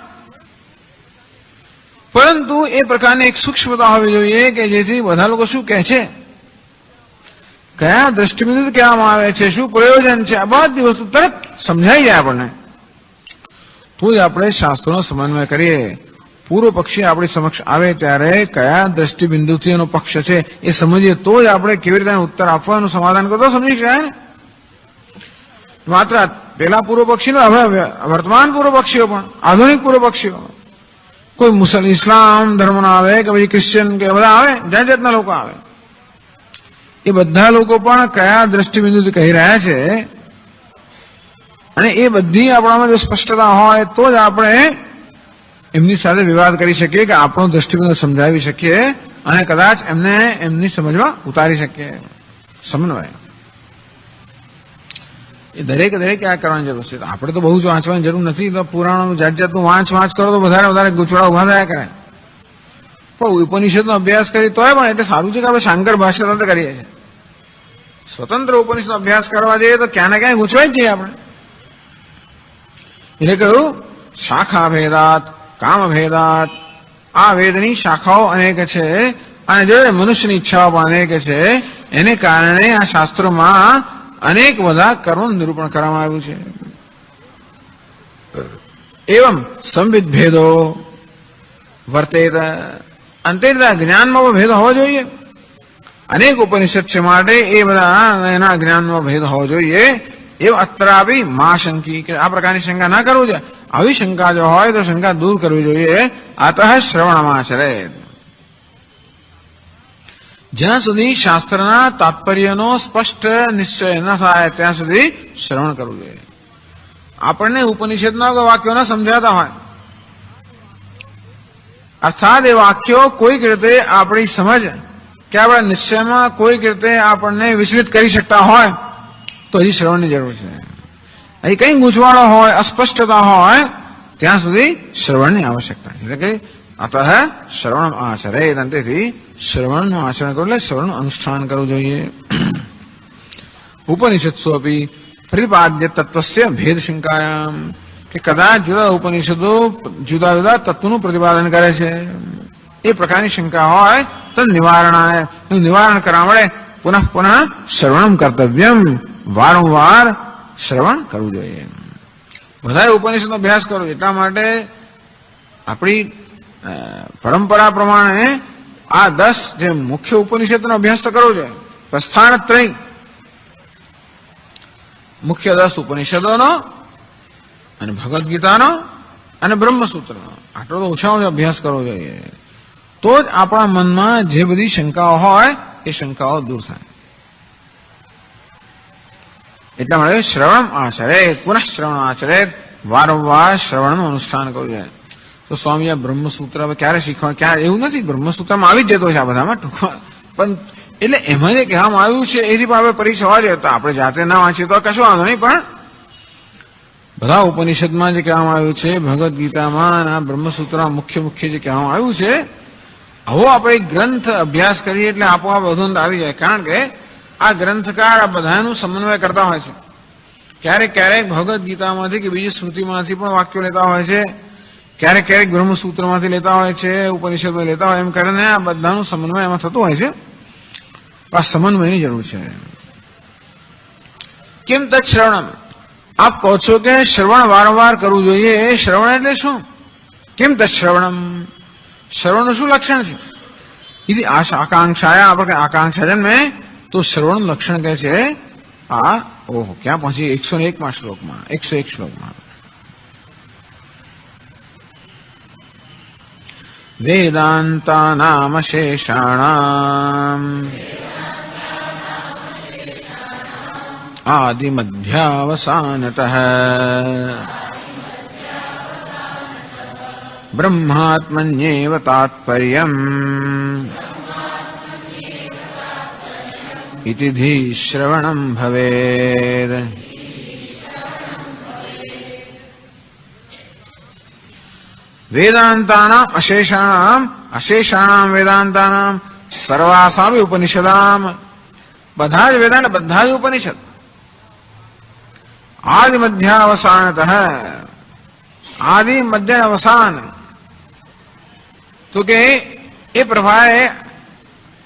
[SPEAKER 1] પરંતુ એ પ્રકારની એક સૂક્ષ્મતા હોવી જોઈએ કે જેથી બધા લોકો શું કહે છે, કયા દ્રષ્ટિબિંદુ કહેવામાં આવે છે, શું પ્રયોજન છે, આ બધી વસ્તુ તરત સમજાઈ જાય આપણને. તો જ આપણે શાસ્ત્રોનો સમન્વય કરીએ. પૂર્વ પક્ષી આપણી સમક્ષ આવે ત્યારે કયા દ્રષ્ટિબિંદુથી એનો પક્ષ છે એ સમજીએ તો જ આપણે કેવી રીતે ઉત્તર આપવાનું સમાધાન કરતો સમજી શકાય ને. માત્ર પેલા પૂર્વ પક્ષીનો, હવે વર્તમાન પૂર્વ પક્ષીઓ પણ, આધુનિક પૂર્વ પક્ષીઓ, કોઈ મુસલમાન ઇસ્લામ ધર્મના આવે કે પછી ક્રિશ્ચિયન કે બધા આવે, જાત જાતના લોકો આવે, એ બધા લોકો પણ કયા દ્રષ્ટિબિંદુથી કહી રહ્યા છે અને એ બધી આપણામાં જો સ્પષ્ટતા હોય તો જ આપણે એમની સાથે વિવાદ કરી શકીએ કે આપણો દ્રષ્ટિબિંદુ સમજાવી શકીએ અને કદાચ એમને એમની સમજમાં ઉતારી શકીએ. સમન્વય એ દરેક આ કરવાની જરૂર છે. આપણે તો બહુ જ વાંચવાની જરૂર નથી. તો પુરાણોનું જાત જાતનું વાંચ કરો તો વધારે ગૂંચવડા ઉભા થયા કરે. પણ ઉપનિષદનો અભ્યાસ કરી તોય પણ એટલે સારું છે કે આપણે શાંકર ભાષ્ય સાથે કરીએ છીએ. સ્વતંત્ર ઉપનિષદનો અભ્યાસ કરવા જઈએ તો ક્યાં ને ક્યાં ગૂંચવાઈ જ જઈએ આપણે. એટલે કહ્યું શાખા ભેદાત કામ ભેદાત, આ વેદની શાખાઓ અનેક છે અને જોડે મનુષ્યની ઈચ્છાઓ પણ અનેક છે. એને કારણે આ શાસ્ત્રોમાં અનેક બધા કર્મનું નિરૂપણ કરવામાં આવ્યું છે. એવમ સંવિદ ભેદો વર્તેત, અંતે જ્ઞાનમાં પણ ભેદ હોવો જોઈએ. અનેક ઉપનિષદ છે માટે એ બધા એના જ્ઞાનમાં ભેદ હોવો જોઈએ. એવું અત્રાપી મા શંકી કે આ પ્રકારની શંકા ના કરવું જોઈએ. આવી શંકા જો હોય તો શંકા દૂર કરવી જોઈએ. અતઃ શ્રવણમાચરે. જ્યાં સુધી શાસ્ત્રના તાત્પર્યનો સ્પષ્ટ નિશ્ચય ન થાય ત્યાં સુધી શ્રવણ કરવું જોઈએ. આપણને ઉપનિષદના વાક્યો ન સમજાતા હોય, અર્થાત એ વાક્યો કોઈક રીતે આપણી સમજ કે આપણા નિશ્ચયમાં કોઈક રીતે આપણને વિચલિત કરી શકતા હોય તો હજી શ્રવણની જરૂર છે. અહીં કઈ ગૂંચવાડો હોય, અસ્પષ્ટતા હોય ત્યાં સુધી શ્રવણની આવશ્યકતા છે. એટલે કે અતઃ શ્રવણ આચરે. તેથી શ્રવણનું આચરણ કરવું એટલે શ્રવણનું અનુષ્ઠાન કરવું જોઈએ. ઉપનિષત્સુ અપી પ્રતિપાદ્ય તત્વસ્ય ભેદ શંકાયામ કે કદાચ જુદા ઉપનિષદો જુદા જુદા તત્વનું પ્રતિપાદન કરે છે એ પ્રકારની શંકા હોય તો નિવારણાય નિવારણ કરવા મળે પુનઃ પુનઃ શ્રવણમ કર્તવ્યમ. વારંવાર શ્રવણ કરવું જોઈએ. વધારે ઉપનિષદનો અભ્યાસ કરવો. એટલા માટે આપણી પરંપરા પ્રમાણે આ 10 જે મુખ્ય ઉપનિષદનો અભ્યાસ તો કરવો જોઈએ. પ્રસ્થાનત્રય મુખ્ય 10 ઉપનિષદોનો અને ભગવદ્ ગીતાનો અને બ્રહ્મસૂત્રનો આટલો તો ઓછામાં ઓછો અભ્યાસ કરવો જોઈએ. તો જ આપણા મનમાં જે બધી શંકાઓ હોય એ શંકાઓ દૂર થાય. એટલા માટે શ્રવણ આચરે પુનઃ શ્રવણ આચરે. વારંવાર શ્રવણનું અનુષ્ઠાન કરવું જોઈએ. તો સ્વામી આ બ્રહ્મસૂત્ર ક્યારે શીખવા ક્યારે એવું નથી. બ્રહ્મસૂત્રમાં આવી જ જતો છે આ બધામાં ટૂંકમાં. પણ એટલે એમાં જે કહેવામાં આવ્યું છે એથી પણ આપણે પરીક્ષા હોવા જોઈએ. તો આપણે જાતે ના વાંચીએ તો કશું વાંધો નહીં, પણ બધા ઉપનિષદમાં જે કહેવામાં આવ્યું છે, ભગવદ્ ગીતામાં અને આ બ્રહ્મસૂત્રમાં મુખ્ય જે કહેવામાં આવ્યું છે, આવો આપણે ગ્રંથ અભ્યાસ કરીએ એટલે આપોઆપ વધુ આવી જાય. કારણ કે આ ગ્રંથકાર આ બધાનું સમન્વય કરતા હોય છે. ક્યારેક ક્યારેક ભગવદ્ ગીતામાંથી કે બીજી સ્મૃતિમાંથી પણ વાક્યો લેતા હોય છે, ક્યારેક ક્યારેક બ્રહ્મસૂત્રમાંથી લેતા હોય છે, ઉપનિષદમાં લેતા હોય. એમ કરીને આ બધાનું સમન્વય એમાં થતું હોય છે. આ સમન્વયની જરૂર છે. કેમ તત્ શ્રવણમ? આપ કહો છો કે શ્રવણ વારંવાર કરવું જોઈએ. શ્રવણ એટલે શું? કેમ તત્ શ્રવણમ? શ્રવણનું શું લક્ષણ છે? यदि आकांक्षाया આપણે આકાંક્ષા જન્મે તો શ્રવણનું લક્ષણ કહે છે આ. ઓહો, ક્યાં પહોંચી? 101માં શ્લોકમાં, 101 શ્લોકમાં. વેદાંતાનામ શેષાણામ આદિમધ્યાવસાનતઃ બ્રહ્માત્મન્યેવ તાત્પર્યમ इति धी श्रवणं भवेद. वेदांतानाम अशेषाणाम वेदांतानाम सर्वासाम उपनिषदाम બધા જ વેદાંત બધા જ ઉપનિષદ આદિ મધ્યાવસાનતઃ આદિ મધ્ય અવસાન તો કે એ પ્રભાએ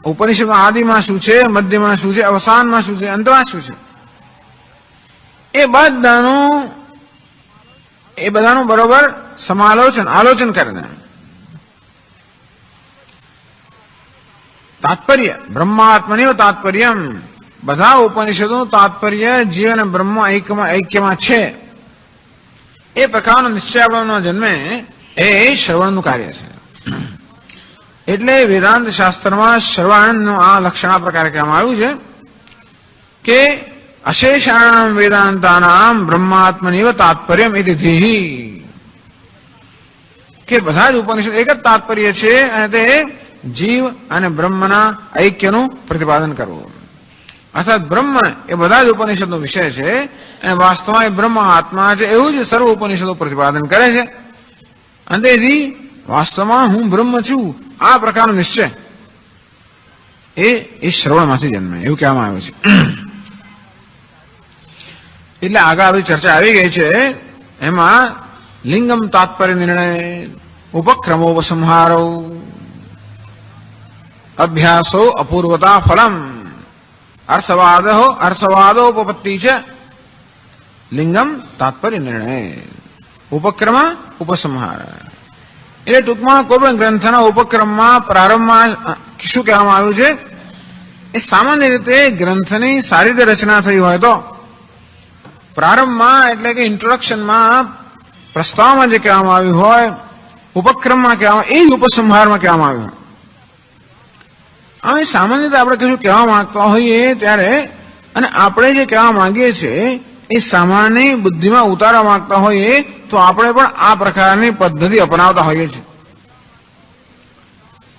[SPEAKER 1] ઉપનિષદમાં આદિમાં શું છે, મધ્યમાં શું છે, અવસાનમાં શું છે, અંતમાં શું છે, એ બધાનું બરોબર આલોચન કરીને તાત્પર્ય બ્રહ્માત્મની તાત્પર્યમ બધા ઉપનિષદોનું તાત્પર્ય જીવ અને બ્રહ્મ ઐક્યમાં છે એ પ્રકારનો નિશ્ચય આપણને જન્મે એ શ્રવણનું કાર્ય છે. એટલે વેદાંત શાસ્ત્રમાં શ્રવણનું આ લક્ષણ આ પ્રકારે કહેવામાં આવ્યું છે કે અશેષાણામ વેદાંતાનામ બ્રહ્માત્મનીવ તાત્પર્યમ ઇતિ ધીઃ, કે બધા જ ઉપનિષદ એક જ તાત્પર્ય છે અને તે જીવ અને બ્રહ્મના ઐક્યનું પ્રતિપાદન કરવું. અર્થાત બ્રહ્મ એ બધા જ ઉપનિષદનો વિષય છે અને વાસ્તવમાં એ બ્રહ્મ આત્મા છે એવું જ સર્વ ઉપનિષદો પ્રતિપાદન કરે છે. અને તેથી વાસ્તવમાં હું બ્રહ્મ છું આ પ્રકારનો નિશ્ચય એ શ્રવણમાંથી જન્મે એવું કહેવામાં આવે છે. એટલે આગળ આવી ચર્ચા આવી ગઈ છે. એમાં લિંગમ તાત્પર્ય નિર્ણય, ઉપક્રમોપસંહારો, અભ્યાસો અપૂર્વતા ફલમ, અર્થવાદોપપત્તિ છે. લિંગમ તાત્પર્ય નિર્ણય, ઉપક્રમ ઉપસંહાર. એટલે ટૂંકમાં કોઈ પણ ગ્રંથના ઉપક્રમમાં પ્રારંભમાં શું કહેવામાં આવ્યું છે એ સામાન્ય રીતે ગ્રંથની સારી રીતે રચના થઈ હોય તો પ્રારંભમાં એટલે કે ઇન્ટ્રોડક્શનમાં પ્રસ્તાવમાં જે કહેવામાં આવ્યું હોય, ઉપક્રમમાં કહેવામાં, એ જ ઉપસંહારમાં કહેવામાં આવ્યું હોય. હવે સામાન્ય રીતે આપણે કશું કહેવા માંગતા હોઈએ ત્યારે, અને આપણે જે કહેવા માંગીએ છીએ એ સામાન્ય બુદ્ધિમાં ઉતારવા માંગતા હોઈએ તો આપણે પણ આ પ્રકારની પદ્ધતિ અપનાવતા હોઈએ છીએ.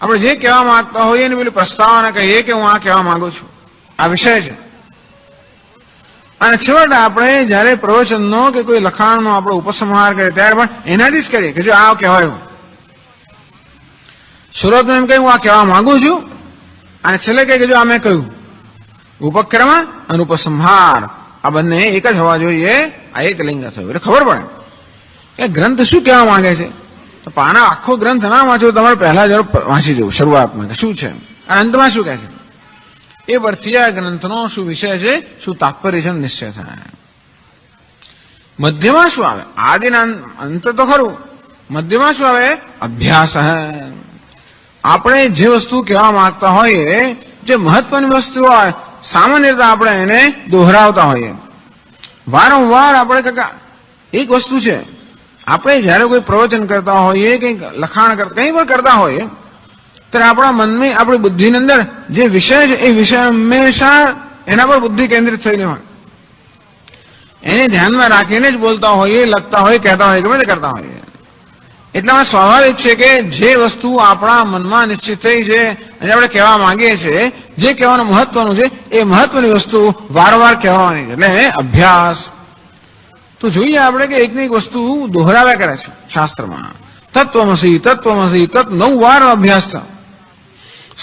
[SPEAKER 1] આપણે જે કહેવા માંગતા હોઈએ ને પેલી પ્રસ્તાવના કહીએ કે હું આ કહેવા માંગુ છું, આ વિષય છે. અને છેવટે આપણે જયારે પ્રવચનનો કે કોઈ લખાણનો આપણે ઉપસંહાર કરીએ ત્યારે પણ એનાથી જ કરીએ કે જો આ કહેવાય. શરૂઆતમાં એમ કહ્યું હું આ કહેવા માંગુ છું, અને છેલ્લે કહે કે જો આ મેં કહ્યું. ઉપક્રમ અને ઉપસંહાર આ બંને એક જ હોવા જોઈએ. આ એક લિંગ થયું એટલે ખબર પડે કે ગ્રંથ શું કહેવા માંગે છે. તો પાના આખો ગ્રંથ ના વાંચો, તમારે પહેલા જરૂર વાંચી જવું શરૂઆતમાં કે શું છે અને અંતમાં શું કહે છે. એ પરથી આ ગ્રંથનો શું વિષય છે, શું તાત્પર્ય છે નિશ્ચય થાય. મધ્યમાં શું આવે? આદિના અંત તો ખરું, મધ્યમાં શું આવે? અભ્યાસ. આપણે જે વસ્તુ કહેવા માંગતા હોઈએ, જે મહત્વની વસ્તુ હોય, સામાન્ય રીતે આપણે એને દોહરાવતા હોઈએ. વારંવાર આપણે એક વસ્તુ છે, આપણે જયારે કોઈ પ્રવચન કરતા હોઈએ, કંઈક લખાણ કરતા, કંઈ પણ કરતા હોઈએ, ત્યારે આપણા મનની, આપણી બુદ્ધિની અંદર જે વિષય છે એ વિષય હંમેશા એના પર બુદ્ધિ કેન્દ્રિત થઈને હોય. એને ધ્યાનમાં રાખીને જ બોલતા હોઈએ, લખતા હોઈએ, કહેતા હોઈએ, ગમે તે કરતા હોઈએ. એટલામાં સ્વાભાવિક છે કે જે વસ્તુ આપણા મનમાં નિશ્ચિત થઈ છે અને આપણે કહેવા માંગીએ છીએ, જે કહેવાનું મહત્વનું છે, એ મહત્વની વસ્તુ વારંવાર કહેવાની છે. એટલે અભ્યાસ. તો જોઈએ આપણે કે એકની એક વસ્તુ દોહરાવ્યા કરે છે શાસ્ત્રમાં. તત્વમસી તત્વમસી તત્વ 9 વાર અભ્યાસ થયો.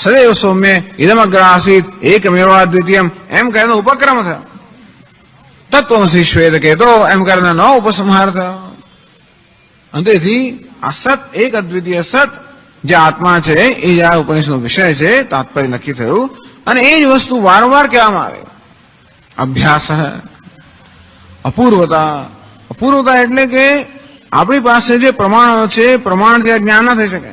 [SPEAKER 1] સદૈવ સૌમ્ય ઇદમગ્ર આસીત એકમેવા દ્વિતીયમ એમ કરીને ઉપક્રમ થયો. તત્વમસી શ્વેત કહેતો એમ કરીને 9 ઉપસંહાર થયો. અંતેથી આ સત, એક અદ્વિતીય સત જે આત્મા છે એ જ આ ઉપનિષદનો વિષય છે, તાત્પર્ય નક્કી થયું. અને એ જ વસ્તુ વારંવાર કહેવામાં આવે. અભ્યાસ. અપૂર્વતા. અપૂર્વતા એટલે કે આપણી પાસે જે પ્રમાણો છે, પ્રમાણથી જ્ઞાન ના થઈ શકે.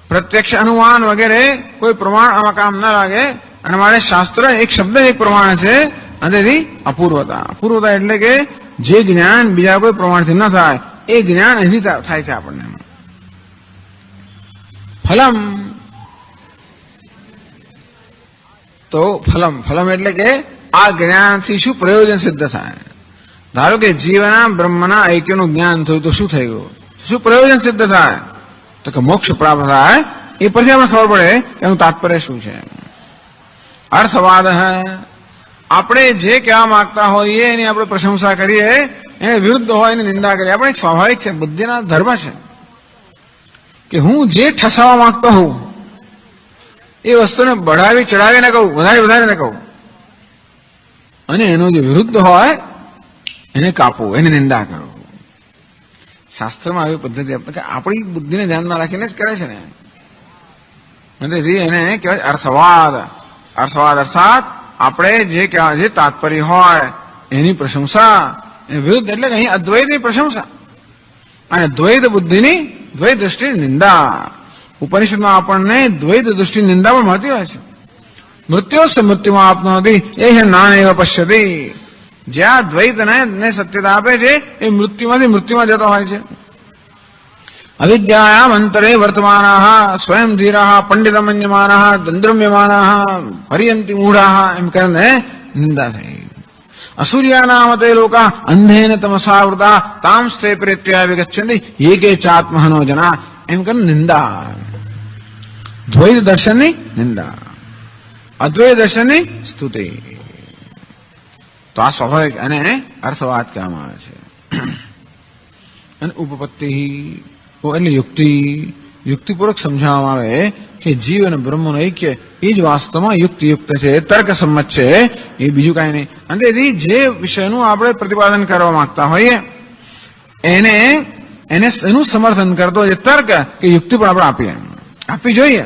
[SPEAKER 1] પ્રત્યક્ષ અનુમાન વગેરે કોઈ પ્રમાણ આમાં કામ ના લાગે. અને મારે શાસ્ત્ર એક શબ્દ એક પ્રમાણ છે. અને તેથી અપૂર્વતા. અપૂર્વતા એટલે કે જે જ્ઞાન બીજા કોઈ પ્રમાણથી ન થાય એ જ્ઞાન અહીંથી થાય છે આપણને. ફલમ. તો ફલમ, ફલમ એટલે કે આ જ્ઞાનથી શું પ્રયોજન સિદ્ધ થાય. ધારો કે જીવના બ્રહ્મના ઐક્યનું જ્ઞાન થયું તો શું થઈ ગયું, શું પ્રયોજન સિદ્ધ થાય? તો કે મોક્ષ પ્રાપ્ત થાય. એ પછી આપણે ખબર પડે કે એનું તાત્પર્ય શું છે. અર્થવાદ. આપણે જે કહેવા માંગતા હોઈએ એની આપણે પ્રશંસા કરીએ, એને વિરુદ્ધ હોય એની નિંદા કરીએ. આપણે સ્વાભાવિક છે, બુદ્ધિના ધર્મ છે કે હું જે ઠસાવવા માંગતો હોઉં એ વસ્તુને બઢાવી ચડાવીને કહું, વધારે કહું, અને એનો જે વિરુદ્ધ હોય એને કાપવું, એની નિંદા કરવું. શાસ્ત્રમાં આવી પદ્ધતિ આપણી બુદ્ધિને ધ્યાનમાં રાખીને જ કરે છે ને. તેથી એને કહેવાય અર્થવાદ. અર્થવાદ અર્થાત આપણે જે તાત્પર્ય હોય એની પ્રશંસા, એ વિરુદ્ધ એટલે કે અહીં અદ્વૈતની પ્રશંસા અને દ્વૈત બુદ્ધિની, દ્વૈત દ્રષ્ટિની નિંદા. ઉપનિષદમાં આપણને દ્વૈત દૃષ્ટિની નિંદા પણ મળતી હોય છે. મૃત્યો મૃત્યુમાં આપનોતી એ નાનેવ પશ્યતિ. જ્યાં દ્વૈતને સત્યતા આપે છે એ મૃત્યુમાંથી મૃત્યુમાં જતો હોય છે. અવિદ્યાયામ અંતરે વર્તમાનાઃ સ્વયં ધીરાઃ પંડિતમન્યમાનાઃ દંદ્રમ્યમાનાઃ હરિયંતિ મૂઢાઃ એમ કરીને નિંદા થઈ. અસૂર્યાનામતે લોકા અંધેન તમસાવૃતા તામ સ્તે પ્રેત્યા વિગચ્છન્તિ એકે ચાત્મહનો જના એમ કરીને નિંદા. દ્વૈત દર્શનની નિંદા, અદ્વૈત દર્શનની સ્તુતિ. તો આ સ્વાભાવિક અને અર્થવાદ કહેવામાં આવે છે. અને ઉપપત્તિ એટલે યુક્તિ. યુક્તિપૂર્વક સમજાવવામાં આવે કે જીવ અને બ્રહ્મનું ઐક્ય એ જ વાસ્તવમાં યુક્તિયુક્ત છે, તર્ક સંમત છે, એ બીજું કાંઈ નહીં. અને તેથી જે વિષયનું આપણે પ્રતિપાદન કરવા માંગતા હોઈએ એને એનું સમર્થન કરતો જે તર્ક કે યુક્તિ પણ આપણે આપવી જોઈએ.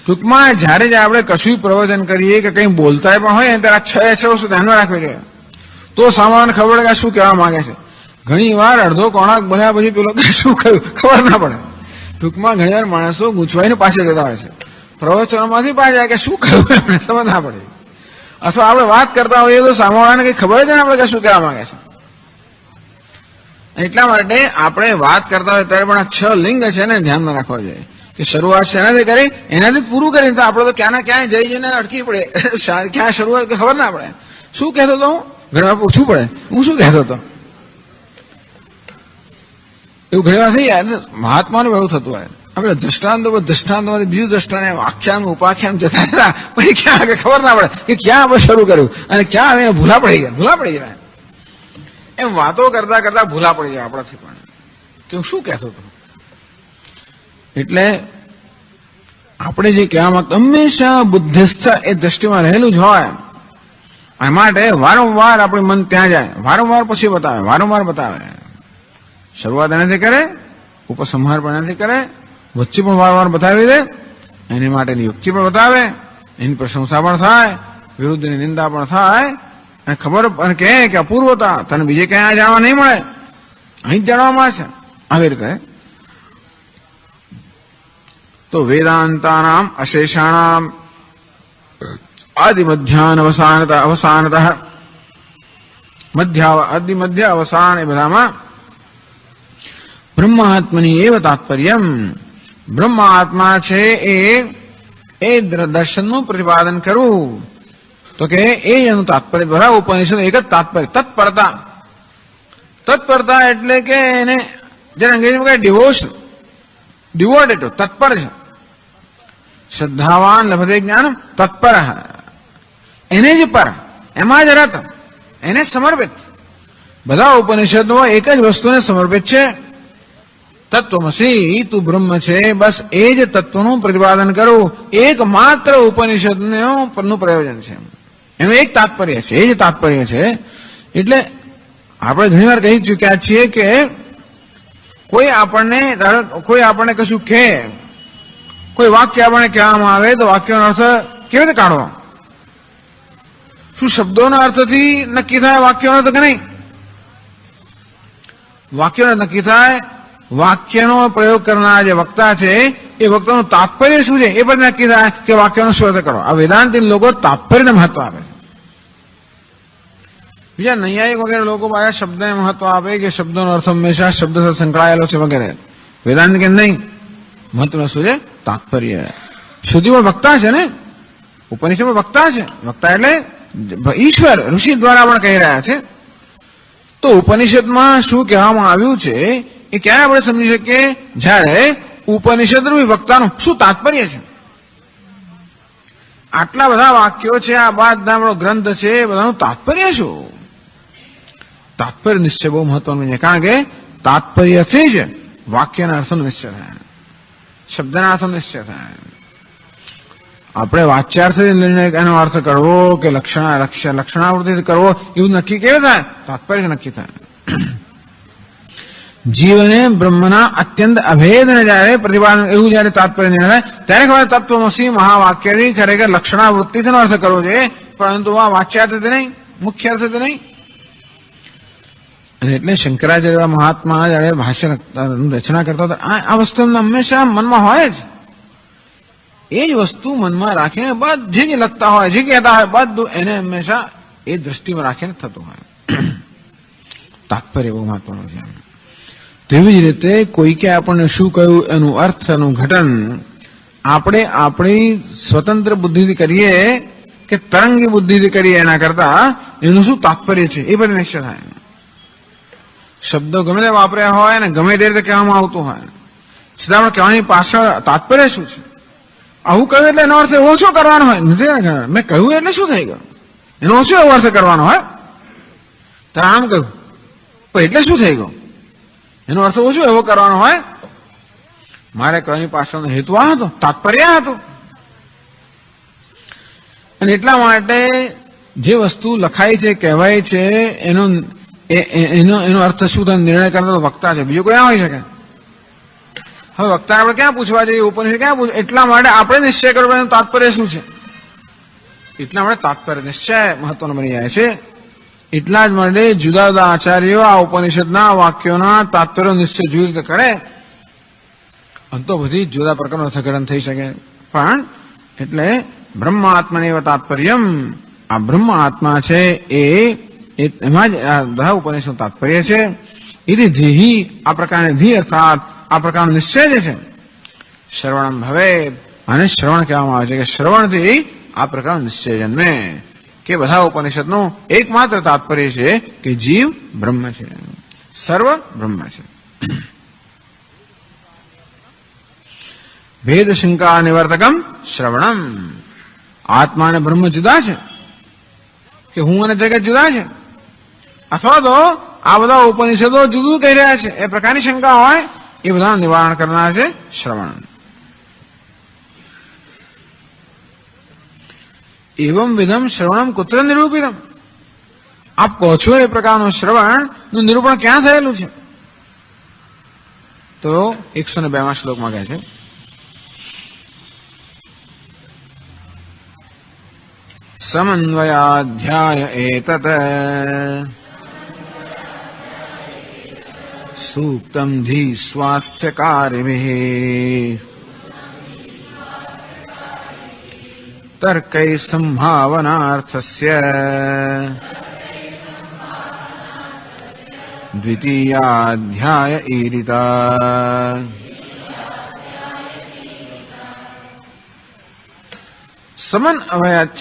[SPEAKER 1] ટૂંકમાં જયારે આપણે કશું પ્રવચન કરીએ કે કંઈ બોલતા પણ હોય ત્યારે 6 વસ્તુ ધ્યાનમાં રાખવી જોઈએ. તો સામાન્ય ખબર પડે કે શું કહેવા માંગે છે. ઘણી વાર અડધો કોણાક બન્યા પછી પેલો શું કહ્યું ખબર ના પડે. ટૂંકમાં ઘણી વાર માણસો ગૂંચવાઈને પાછળ જતા હોય છે. પ્રવચનોમાંથી પાછા કે શું કહ્યું આપણે સમજ ના પડે, અથવા આપણે વાત કરતા હોઈએ તો સામેવાળાને કઈ ખબર જ ને આપણે શું કહેવા માંગે છે. એટલા માટે આપણે વાત કરતા હોય ત્યારે પણ આ 6 લિંગ છે ને ધ્યાનમાં રાખવા જોઈએ કે શરૂઆત શેનાથી કરી, એનાથી જ પૂરું કરીને તો આપણે તો ક્યાં ના ક્યાંય જઈ જઈને અટકી પડે, ક્યાં શરૂઆત ખબર ના પડે. શું કહેતો હતો હું? ઘરમાં પૂછવું પડે હું શું કહેતો હતો. એવું ઘણી વાર થઈ જાય. મહાત્માનું એવું થતું હોય, આપણે દ્રષ્ટાંતોમાંથી બીજું દ્રષ્ટાંત આખ્યાન ઉપાખ્યાન જતા હતા, પછી ક્યાં આગળ ખબર ના પડે કે ક્યાં આપણે શરૂ કર્યું અને ક્યાં આવીને ભૂલા પડી ગયા. એમ વાતો કરતા કરતા ભૂલા પડી ગયા આપણાથી પણ કે હું શું કહેતો હતો. એટલે આપણે જે કહેવા માંગતા હંમેશા બુદ્ધિસ્થ એ દ્રષ્ટિમાં રહેલું જ હોય. આ માટે વારંવાર આપણું મન ત્યાં જાય, વારંવાર પછી વારંવાર બતાવે. શરૂઆત એનાથી કરે, ઉપસંહાર પણ એનાથી કરે, વચ્ચે પણ વારંવાર બતાવી દે, એને માટેની યુક્તિ પણ બતાવે, એની પ્રશંસા પણ થાય, વિરુદ્ધની નિંદા પણ થાય, અને ખબર અને કહે કે અપૂર્વતા તને બીજે ક્યાંય જાણવા નહીં મળે, અહીં જ જાણવા મળે છે. આવી રીતે તો વેદાંતાનામ અશેષાણામ આદિ મધ્યાન અવસાનતઃ આદિ મધ્ય અવસાન એ બધામાં બ્રહ્માત્મની એવ તાત્પર્યમ, બ્રહ્માત્મા છે એ દર્શનનું પ્રતિપાદન કરવું. તો કે એ એનું તાત્પર્ય દ્વારા ઉપનિષદ એક જ તાત્પર્ય તત્પરતા એટલે કે એને જેને અંગ્રેજીમાં કહે ડિવોશન, ડિવોટેડ, તત્પર છે. શ્રદ્ધાવાન લભતે જ્ઞાન તત્પર, એને જ પર, એમાં જ રત, એને સમર્પિત. બધા ઉપનિષદો એક જ વસ્તુને સમર્પિત છે. તત્વમસી તું બ્રહ્મ છે, બસ એ જ તત્વનું પ્રતિપાદન કરવું એકમાત્ર ઉપનિષદનું પ્રયોજન છે. એનું એક તાત્પર્ય છે, એ જ તાત્પર્ય છે. એટલે આપણે ઘણીવાર કહી ચૂક્યા છીએ કે કોઈ આપણને કશું કહે, કોઈ વાક્ય આપણને કહેવામાં આવે તો વાક્યનો અર્થ કેવી રીતે કાઢવો? શું શબ્દોના અર્થથી નક્કી થાય વાક્યનો અર્થ કે નહીં? વાક્યનો નક્કી થાય. વાક્યનો પ્રયોગ કરનાર જે વક્તા છે એ વક્તાનું તાત્પર્ય શું છે એ પણ નક્કી થાય કે વાક્યનો શું અર્થ કરો. આ વેદાંતી લોકો તાત્પર્યને મહત્વ આપે છે. બીજા નૈયાયિક વગેરે લોકો પાછા શબ્દને મહત્વ આપે કે શબ્દોનો અર્થ હંમેશા શબ્દ સાથે સંકળાયેલો છે વગેરે. વેદાંત કે નહીં, મહત્વ શું છે? તાત્પર્ય. શ્રુતિમાં વક્તા છે ને, ઉપનિષદમાં વક્તા છે. વક્તા એટલે ઈશ્વર, ઋષિ દ્વારા પણ કહી રહ્યા છે. તો ઉપનિષદમાં શું કહેવામાં આવ્યું છે એ ક્યારે આપણે સમજી શકીએ? જ્યારે ઉપનિષદ વક્તાનું શું તાત્પર્ય છે. આટલા બધા વાક્યો છે, આ બાદ આપણો ગ્રંથ છે, એ બધાનું તાત્પર્ય શું? તાત્પર્ય નિશ્ચય બહુ મહત્વનું છે, કારણ કે તાત્પર્યથી જ વાક્યના અર્થનો નિશ્ચય થાય, શબ્દના અર્થનો નિશ્ચય થાય. આપણે વાચ્યાર્થથી લઈને એનો અર્થ કરવો કે લક્ષણાવૃત્તિ કરવો એવું નક્કી કેવું થાય? તાત્પર્ય નક્કી થાય. જીવને બ્રહ્મના અત્યંત અભેદને જયારે પ્રતિપાદન, એવું જયારે તાત્પર્ય નિર્ણય થાય ત્યારે ખબર તત્વમસી મહાવાક્યથી ખરેખર લક્ષણાવૃત્તિનો અર્થ કરવો જોઈએ, પરંતુ આ વાચ્યાર્થથી નહીં, મુખ્ય અર્થથી નહીં. અને એટલે શંકરાચાર્ય મહાત્મા જયારે ભાષ્ય રચના કરતા હતા, આ વસ્તુ હંમેશા મનમાં હોય જ. એ જ વસ્તુ મનમાં રાખીને બધું જે લખતા હોય, જે કહેતા હોય, બધું એને હંમેશા એ દ્રષ્ટિમાં રાખીને થતું હોય. તાત્પર્ય બહુ મહત્વનું છે. તેવી જ રીતે કોઈકે આપણને શું કહ્યું, એનું અર્થ, એનું ઘટન આપણે આપણી સ્વતંત્ર બુદ્ધિથી કરીએ કે તરંગી બુદ્ધિથી કરીએ, એના કરતા એનું શું તાત્પર્ય છે એ પણ નિશ્ચય થાય. શબ્દો ગમે તે વાપર્યા હોય ને ગમે તે રીતે કહેવામાં આવતું હોય, છતાં આપણે કહેવાની પાછળ તાત્પર્ય શું છે? આવું કહ્યું એટલે એનો અર્થ ઓછો કરવાનો હોય નથી. મેં કહ્યું એટલે શું થઈ ગયું? એનો ઓછો એવો અર્થ કરવાનો હોય. તારે આમ કહ્યું પણ એટલે શું થઈ ગયું? એનો અર્થ ઓછો એવો કરવાનો હોય. મારે કહેવાની પાછળનો હેતુ આ હતો, તાત્પર્ય આ હતું. અને એટલા માટે જે વસ્તુ લખાય છે, કહેવાય છે, એનો અર્થ શું થાય નિર્ણય કરનાર વક્તા છે, બીજું કોઈ ના હોઈ શકે. હવે વક્તાને આપણે ક્યાં પૂછવા જઈએ, ઉપનિષદ ક્યાં પૂછ? એટલા માટે આપણે નિશ્ચય કરવો એનું તાત્પર્ય શું છે. એટલા માટે તાત્પર્ય નિશ્ચય મહત્વનો બની જાય છે. એટલા જ માટે જુદા જુદા આચાર્યો આ ઉપનિષદના વાક્યોના તાત્પર્ય નિશ્ચય જુદી રીતે કરે, તો બધી જુદા પ્રકારનું અર્થઘટન થઈ શકે. પણ એટલે બ્રહ્મ આત્મનેવ તાત્પર્યમ, આ બ્રહ્મ આત્મા છે એમાં જ આ બધા ઉપનિષદનું તાત્પર્ય છે. એથી ધીહી, આ પ્રકારની ધી અર્થાત આ પ્રકારનો નિશ્ચય જે છે, શ્રવણમ ભવે, અને શ્રવણ કહેવામાં આવે છે કે શ્રવણથી આ પ્રકારનો નિશ્ચય જન્મે કે બધા ઉપનિષદનું એકમાત્ર તાત્પર્ય છે કે જીવ બ્રહ્મ છે, સર્વ બ્રહ્મ છે. ભેદ શંકા નિવર્તકમ શ્રવણમ, આત્મા અને બ્રહ્મ જુદા છે કે હું અને જગત જુદા છે, અથવા તો આ બધા ઉપનિષદો જુદું કહી રહ્યા છે, એ પ્રકારની શંકા હોય એ બધાનું નિવારણ કરનાર છે શ્રવણ. એવમ વિધમ શ્રવણમ કુત્ર નિરૂપિતમ, આપ કહો છો એ પ્રકારનું શ્રવણ નું નિરૂપણ ક્યાં થયેલું છે? તો 102માં શ્લોકમાં કહે છે, સમન્વયાધ્યાય એતત સૂક્તમ ધી સ્વાસ્થ્યકારિભિઃ તર્કૈ સંભાવનાર્થસ્ય દ્વિતીયાધ્યાય ઈરિતા.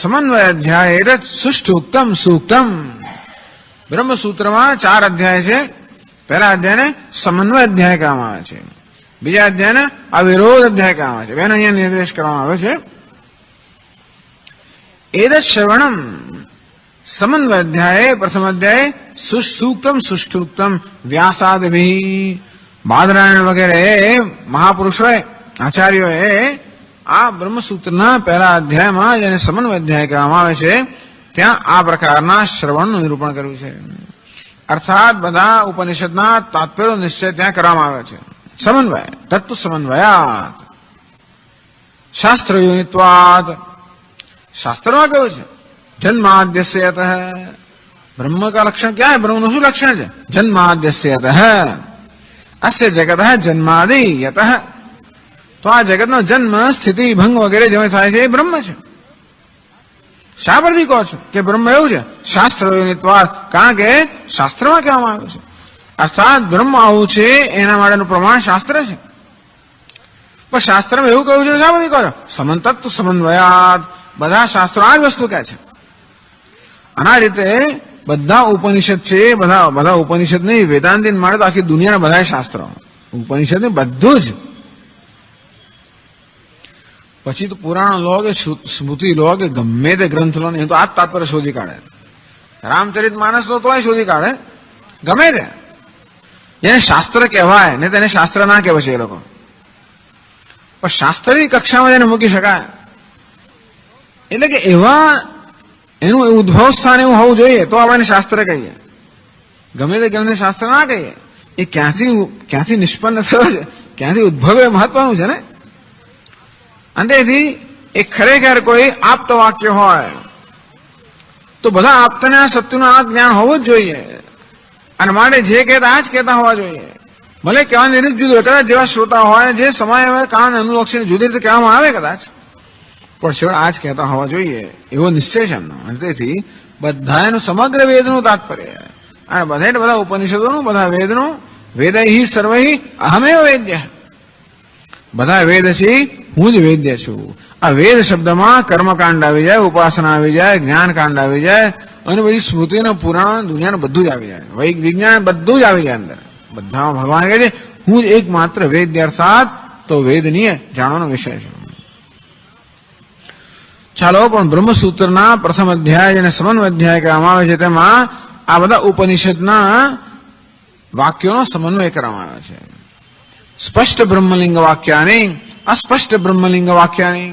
[SPEAKER 1] સમન્વયાધ્યાય સુષ્ઠુક્તમ સૂક્તમ. બ્રહ્મસૂત્રમાં 4 અધ્યાય છે. પહેલા અધ્યાયને સમન્વય અધ્યાય કહેવામાં આવે છે, બીજા અધ્યાયને અવિરોધ અધ્યાય કહેવામાં આવે છે. બેન અહીંયા નિર્દેશ કરવામાં આવે છે. એદ શ્રવણમ સમન્વય અધ્યાય, પ્રથમ અધ્યાય સુસૂક્તમ સુષ્ઠુક્તમ વ્યાસાદિભિઃ. બાદરાયણ વગેરે મહાપુરુષોએ, આચાર્યોએ આ બ્રહ્મસૂત્રના પહેલા અધ્યાયમાં જેને સમન્વય અધ્યાય કહેવામાં આવે છે ત્યાં આ પ્રકારના શ્રવણનું નિરૂપણ કર્યું છે. અર્થાત બધા ઉપનિષદના તાત્પર્ય નિશ્ચય ત્યાં કરવામાં આવે છે. સમન્વય, તત્વ સમન્વયાત, શાસ્ત્ર યોનિત્વાદ. શાસ્ત્રમાં કહ્યું છે જન્માદ્યસ્ય યતઃ. બ્રહ્મ કા લક્ષણ ક્યાં है? બ્રહ્મનું શું લક્ષણ છે? જન્માદ્યસ્ય યતઃ અસ્ય જગતઃ જન્માદિ યતઃ. તો આ જગતનો જન્મ, સ્થિતિ, ભંગ વગેરે જે થાય છે એ બ્રહ્મ છે. શા પરથી કહો છો કે બ્રહ્મ એવું છે? શાસ્ત્ર યોનિત્વાદ, કારણ કે શાસ્ત્રમાં કહેવામાં આવ્યું છે. અર્થાત બ્રહ્મ આવું છે એના માટેનું પ્રમાણ શાસ્ત્ર છે. પણ શાસ્ત્રમાં એવું કહ્યું છે, શા પરથી કહો છો? સમંતત્વ સમન્વયાત. બધા શાસ્ત્રો આ જ વસ્તુ કહે છે. આના રીતે બધા ઉપનિષદ છે, બધા ઉપનિષદ નહીં, વેદાંતિન માટે તો આખી દુનિયાના બધા શાસ્ત્રો, ઉપનિષદ બધું જ. પછી તો પુરાણ લો કે સ્મૃતિ લો કે ગમે તે ગ્રંથ લો ને એ તો આ જ તાત્પર્ય શોધી કાઢે. રામચરિત માનસ લો તોય શોધી કાઢે, ગમે તે. જેને શાસ્ત્ર કહેવાય ને તેને શાસ્ત્ર ના કહેવાય છે એ લોકો, પણ શાસ્ત્રની કક્ષામાં તેને મૂકી શકાય. એટલે કે એવા એનું ઉદ્ભવ સ્થાન એવું હોવું જોઈએ તો આપણે શાસ્ત્ર કહીએ. ગમે તે ગ્રંથને શાસ્ત્ર ના કહીએ. એ ક્યાંથી નિષ્પન્ન થયો છે, ક્યાંથી ઉદ્ભવ, એ મહત્વનું છે ને. અંતેથી એ ખરેખર કોઈ આપ્ત વાક્ય હોય તો બધા આપ્તને આ સત્યનું આ જ્ઞાન હોવું જ જોઈએ. અને માટે જે કહેતા આ જ કહેતા હોવા જોઈએ. ભલે કહેવાની રીત જુદું હોય, કદાચ જેવા શ્રોતા હોય, જે સમય કાન અનુલક્ષીને જુદી રીતે કહેવામાં આવે કદાચ, પણ છેવટે આ જ કહેતા હોવા જોઈએ એવો નિશ્ચય છે એમનો. અને તેથી બધા એનું સમગ્ર વેદનું તાત્પર્ય, અને બધા ઉપનિષદોનું, બધા વેદનું, વેદૈ સર્વૈ અહમેવ વેદ્ય. બધા વેદ છે, હું જ વેદ્ય છું. આ વેદ શબ્દમાં કર્મકાંડ આવી જાય, ઉપાસના આવી જાય, જ્ઞાનકાંડ આવી જાય, અને પછી સ્મૃતિના પુરાણ, દુનિયાનું બધું જ આવી જાય, વૈજ્ઞાનિક વિજ્ઞાન બધું જ આવી જાય અંદર. બધામાં ભગવાન કહે છે હું જ એકમાત્ર વેદ્ય, અર્થાત તો વેદનીય જાણવાનો વિષય છે. ચાલો, પણ બ્રહ્મસૂત્રના પ્રથમ અધ્યાય અને સમન્વય અધ્યાય કહેવામાં આવે છે તેમાં આ બધા ઉપનિષદના વાક્યોનો સમન્વય કરવામાં આવે છે. સ્પષ્ટ બ્રહ્મલિંગ વાક્યાની, અસ્પષ્ટ બ્રહ્મલિંગ વાક્યાની.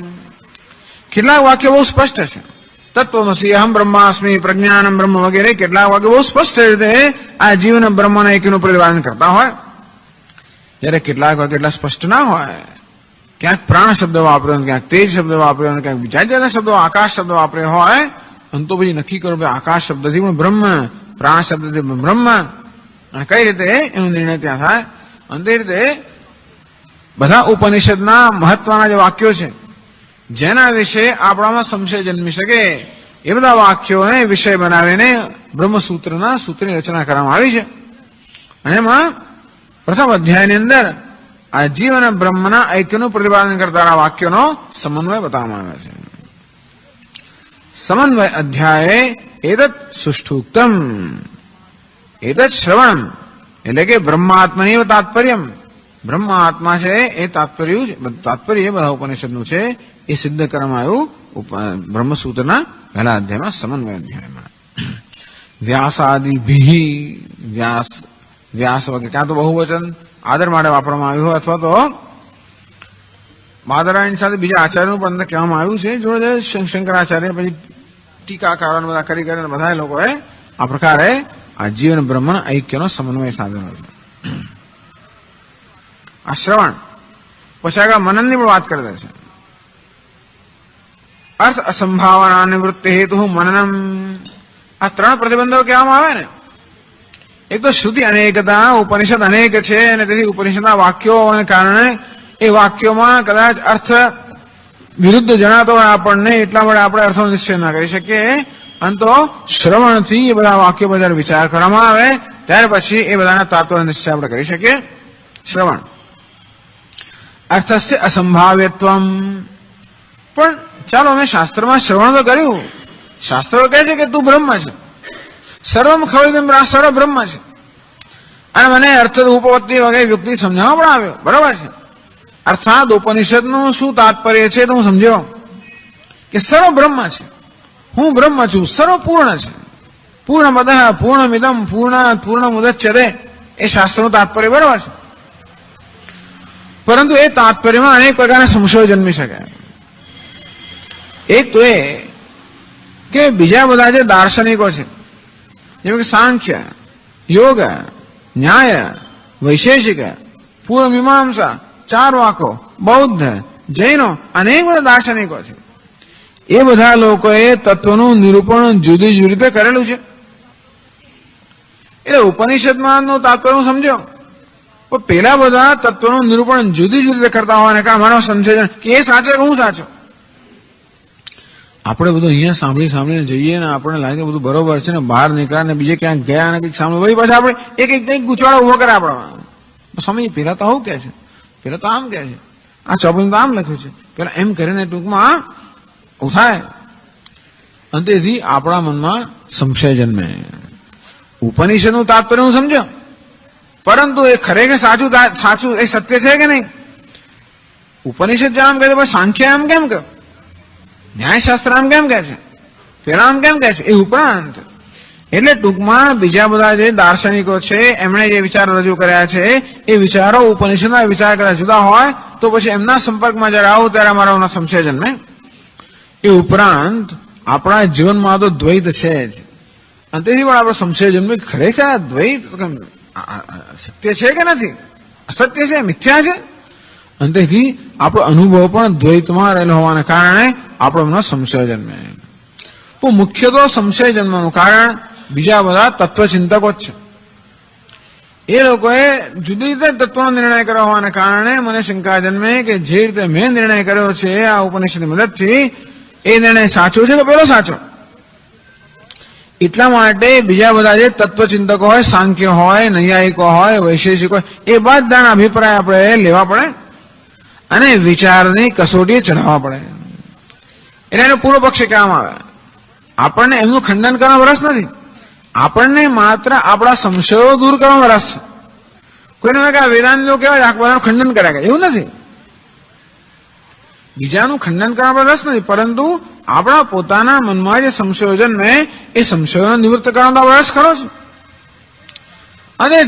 [SPEAKER 1] કેટલાક વાક્યો બહુ સ્પષ્ટ છે. તત્વમસી, અહમ બ્રહ્માસ્મિ, પ્રજ્ઞાનમ બ્રહ્મ વગેરે કેટલાક વાક્યો બહુ સ્પષ્ટ રીતે આ જીવન બ્રહ્મના એકનું પ્રતિપાદન કરતા હોય, જ્યારે કેટલાક વાક્યો એટલા સ્પષ્ટ ના હોય. ક્યાંક પ્રાણ શબ્દ વાપર્યો, ક્યાંક તેજ શબ્દ વાપર્યો, ક્યાંક બીજા શબ્દો, આકાશ શબ્દ વાપર્યો હોય, અને તો પછી નક્કી કરો કે આકાશ શબ્દથી પણ બ્રહ્મ, પ્રાણ શબ્દથી બ્રહ્મ, અને કઈ રીતે એનો નિર્ણય ત્યાં થાય. અને તે રીતે બધા ઉપનિષદના મહત્વના જે વાક્યો છે જેના વિશે આપણામાં સંશય જન્મી શકે એ બધા વાક્યોને વિષય બનાવીને બ્રહ્મસૂત્રના સૂત્રની રચના કરવામાં આવી છે. અને એમાં પ્રથમ અધ્યાયની અંદર આ જીવ અને બ્રહ્મના ઐક્યનું પ્રતિપાદન કરતા વાક્યોનો સમન્વય બતાવવામાં આવે છે. સમન્વય અધ્યાય એતત સુષ્ઠુક્તમ એતત શ્રવણમ એટલે કે બ્રહ્માત્મનીવ તાત્પર્યમ, બ્રહ્મ આત્મા છે એ તાત્પર્ય બધા ઉપનિષદનું છે એ સિદ્ધ કરવામાં આવ્યું બ્રહ્મસૂત્રના પહેલા અધ્યાયમાં સમન્વય અધ્યાયમાં. વ્યાસાદિભિ વ્યાસ વગેરે ક્યાં તો બહુવચન આદર માટે વાપરવામાં આવ્યું હોય અથવા તો બાદરાયણ સાથે બીજા આચાર્યનું પણ અંદર કહેવામાં આવ્યું છે. જોડે શંકરાચાર્ય પછી ટીકાકારો બધા કરી કરીને બધા લોકોએ આ પ્રકારે આ જીવન બ્રહ્મણ ઐક્યનો સમન્વય સાધેલો છે. આ શ્રવણ પછી આગળ મનનની પણ વાત કરી દે છે. અર્થ અસંભાવના નિવૃત્તિ હેતુ મનનમ, આ ત્રણ પ્રતિબંધો કહેવામાં આવે ને. એક તો શ્રુતિ અનેકતા, ઉપનિષદ અનેક છે અને તેથી ઉપનિષદના વાક્યોને કારણે એ વાક્યોમાં કદાચ અર્થ વિરુદ્ધ જણાતો હોય આપણને, એટલા માટે આપણે અર્થનો નિશ્ચય ના કરી શકીએ. અને તો શ્રવણથી એ બધા વાક્યો બધા વિચાર કરવામાં આવે ત્યાર પછી એ બધાના તાત્પર્ય નિશ્ચય આપણે કરી શકીએ. શ્રવણ અર્થસ્ય અસંભાવ્યત્વમ, પણ ચાલો અમે શાસ્ત્રમાં શ્રવણ તો કર્યું, શાસ્ત્રો કહે છે કે તું બ્રહ્મ છે, સર્વમ ખવડિતમ સર્વ બ્રહ્મ છે, અને મને અર્થ ઉપપત્તિ વગેરે યુક્તિ સમજાવવા પણ આવ્યો, બરાબર છે. અર્થાત ઉપનિષદનું શું તાત્પર્ય છે તો હું સમજ્યો કે સર્વ બ્રહ્મ છે, હું બ્રહ્મ છું, સર્વ પૂર્ણ છે. પૂર્ણમદ પૂર્ણમિદમ પૂર્ણમુદચ્યતે એ શાસ્ત્રનું તાત્પર્ય બરાબર છે. પરંતુ એ તાત્પર્યમાં અનેક પ્રકારના સંશયો જન્મી શકે. એક તો એ કે બીજા બધા જે દાર્શનિકો છે જેમ કે સાંખ્ય, યોગ, ન્યાય, વૈશેષિક, પૂર્વ મીમાંસા, ચારવાકો, બૌદ્ધ, જૈનો અનેક બધા દાર્શનિકો છે. એ બધા લોકોએ તત્વનું નિરૂપણ જુદી જુદી રીતે કરેલું છે. એટલે ઉપનિષદમાં નો તાત્પર્ય હું સમજ્યો, પણ પેલા બધા તત્વનું નિરૂપણ જુદી જુદી રીતે કરતા હોવાને કારણે મારો સંશય કે એ સાચો કે હું સાચો. આપણે બધું અહીંયા સાંભળીને જઈએ ને આપણને લાગે બધું બરોબર છે ને, બહાર નીકળ્યા ને બીજે ક્યાંક ગયા ને કંઈક સાંભળ્યું વળી પાછા આપણે એક ગુચવાડો ઉભો કરે આપણા સમય. પેલા તો આવું કે છે, પેલા તો આમ કે છે, આ ચોપડીમાં તો આમ લખ્યું છે, પેલા એમ કરીને ટૂંકમાં થાય. અને તેથી આપણા મનમાં સંશય જન્મે. ઉપનિષદનું તાત્પર્ય હું સમજો, પરંતુ એ ખરેખર સાચું એ સત્ય છે કે નહીં. ઉપનિષદ જે આમ કહે છે સાંખ્ય આમ કેમ કહે, ન્યાયશાસ્ત્ર આમ કેમ કહે છે, પેલા આમ કેમ કહે છે, એ ઉપરાંત એટલે ટૂંકમાં બીજા બધા જે દાર્શનિકો છે એમણે જે વિચારો રજૂ કર્યા છે એ વિચારો ઉપનિષદના વિચાર કદાચ જુદા હોય તો પછી એમના સંપર્કમાં જયારે આવું ત્યારે અમારા સંશય જન્મે. એ ઉપરાંત આપણા જીવનમાં તો દ્વૈત છે જ, અને તેથી પણ આપણો સંશય જન્મે ખરેખર આ દ્વૈત સત્ય છે કે નથી, અસત્ય છે, મિથ્યા છે. અને તેથી આપણો અનુભવ પણ દ્વૈતમાં રહેલો હોવાને કારણે આપણો એમનો સંશય જન્મે. તો મુખ્ય તો સંશય જન્મનું કારણ બીજા બધા તત્વચિંતકો જ છે. એ લોકોએ જુદી રીતે તત્વનો નિર્ણય કર્યો હોવાને કારણે મને શંકા જન્મે કે જે રીતે મેં નિર્ણય કર્યો છે આ ઉપનિષદની મદદથી એ નિર્ણય સાચો છે કે પેલો સાચો. એટલા માટે બીજા બધા જે તત્વચિંતકો હોય, સાંખ્ય હોય, નૈયાયિકો હોય, વૈશેષિકો હોય, એ બધાના અભિપ્રાય આપણે લેવા પડે અને વિચારની કસોટીએ ચઢાવવા પડે. એટલે એનો પૂર્વ પક્ષે કહેવામાં આવે આપણને એમનું ખંડન કરવાનો રસ નથી, આપણને માત્ર આપણા સંશયો દૂર કરવાનો રસ છે. કોઈને વેદાંત લોકો કહેવાય આ બધાનું ખંડન કર્યા કરે, એવું નથી. બીજાનું ખંડન કરવા રસ નથી, પરંતુ આપણા પોતાના મનમાં જે સંશયો જન્મે એ સંશયોનો નિવૃત્ત કરવાનો રસ ખરો છે. અને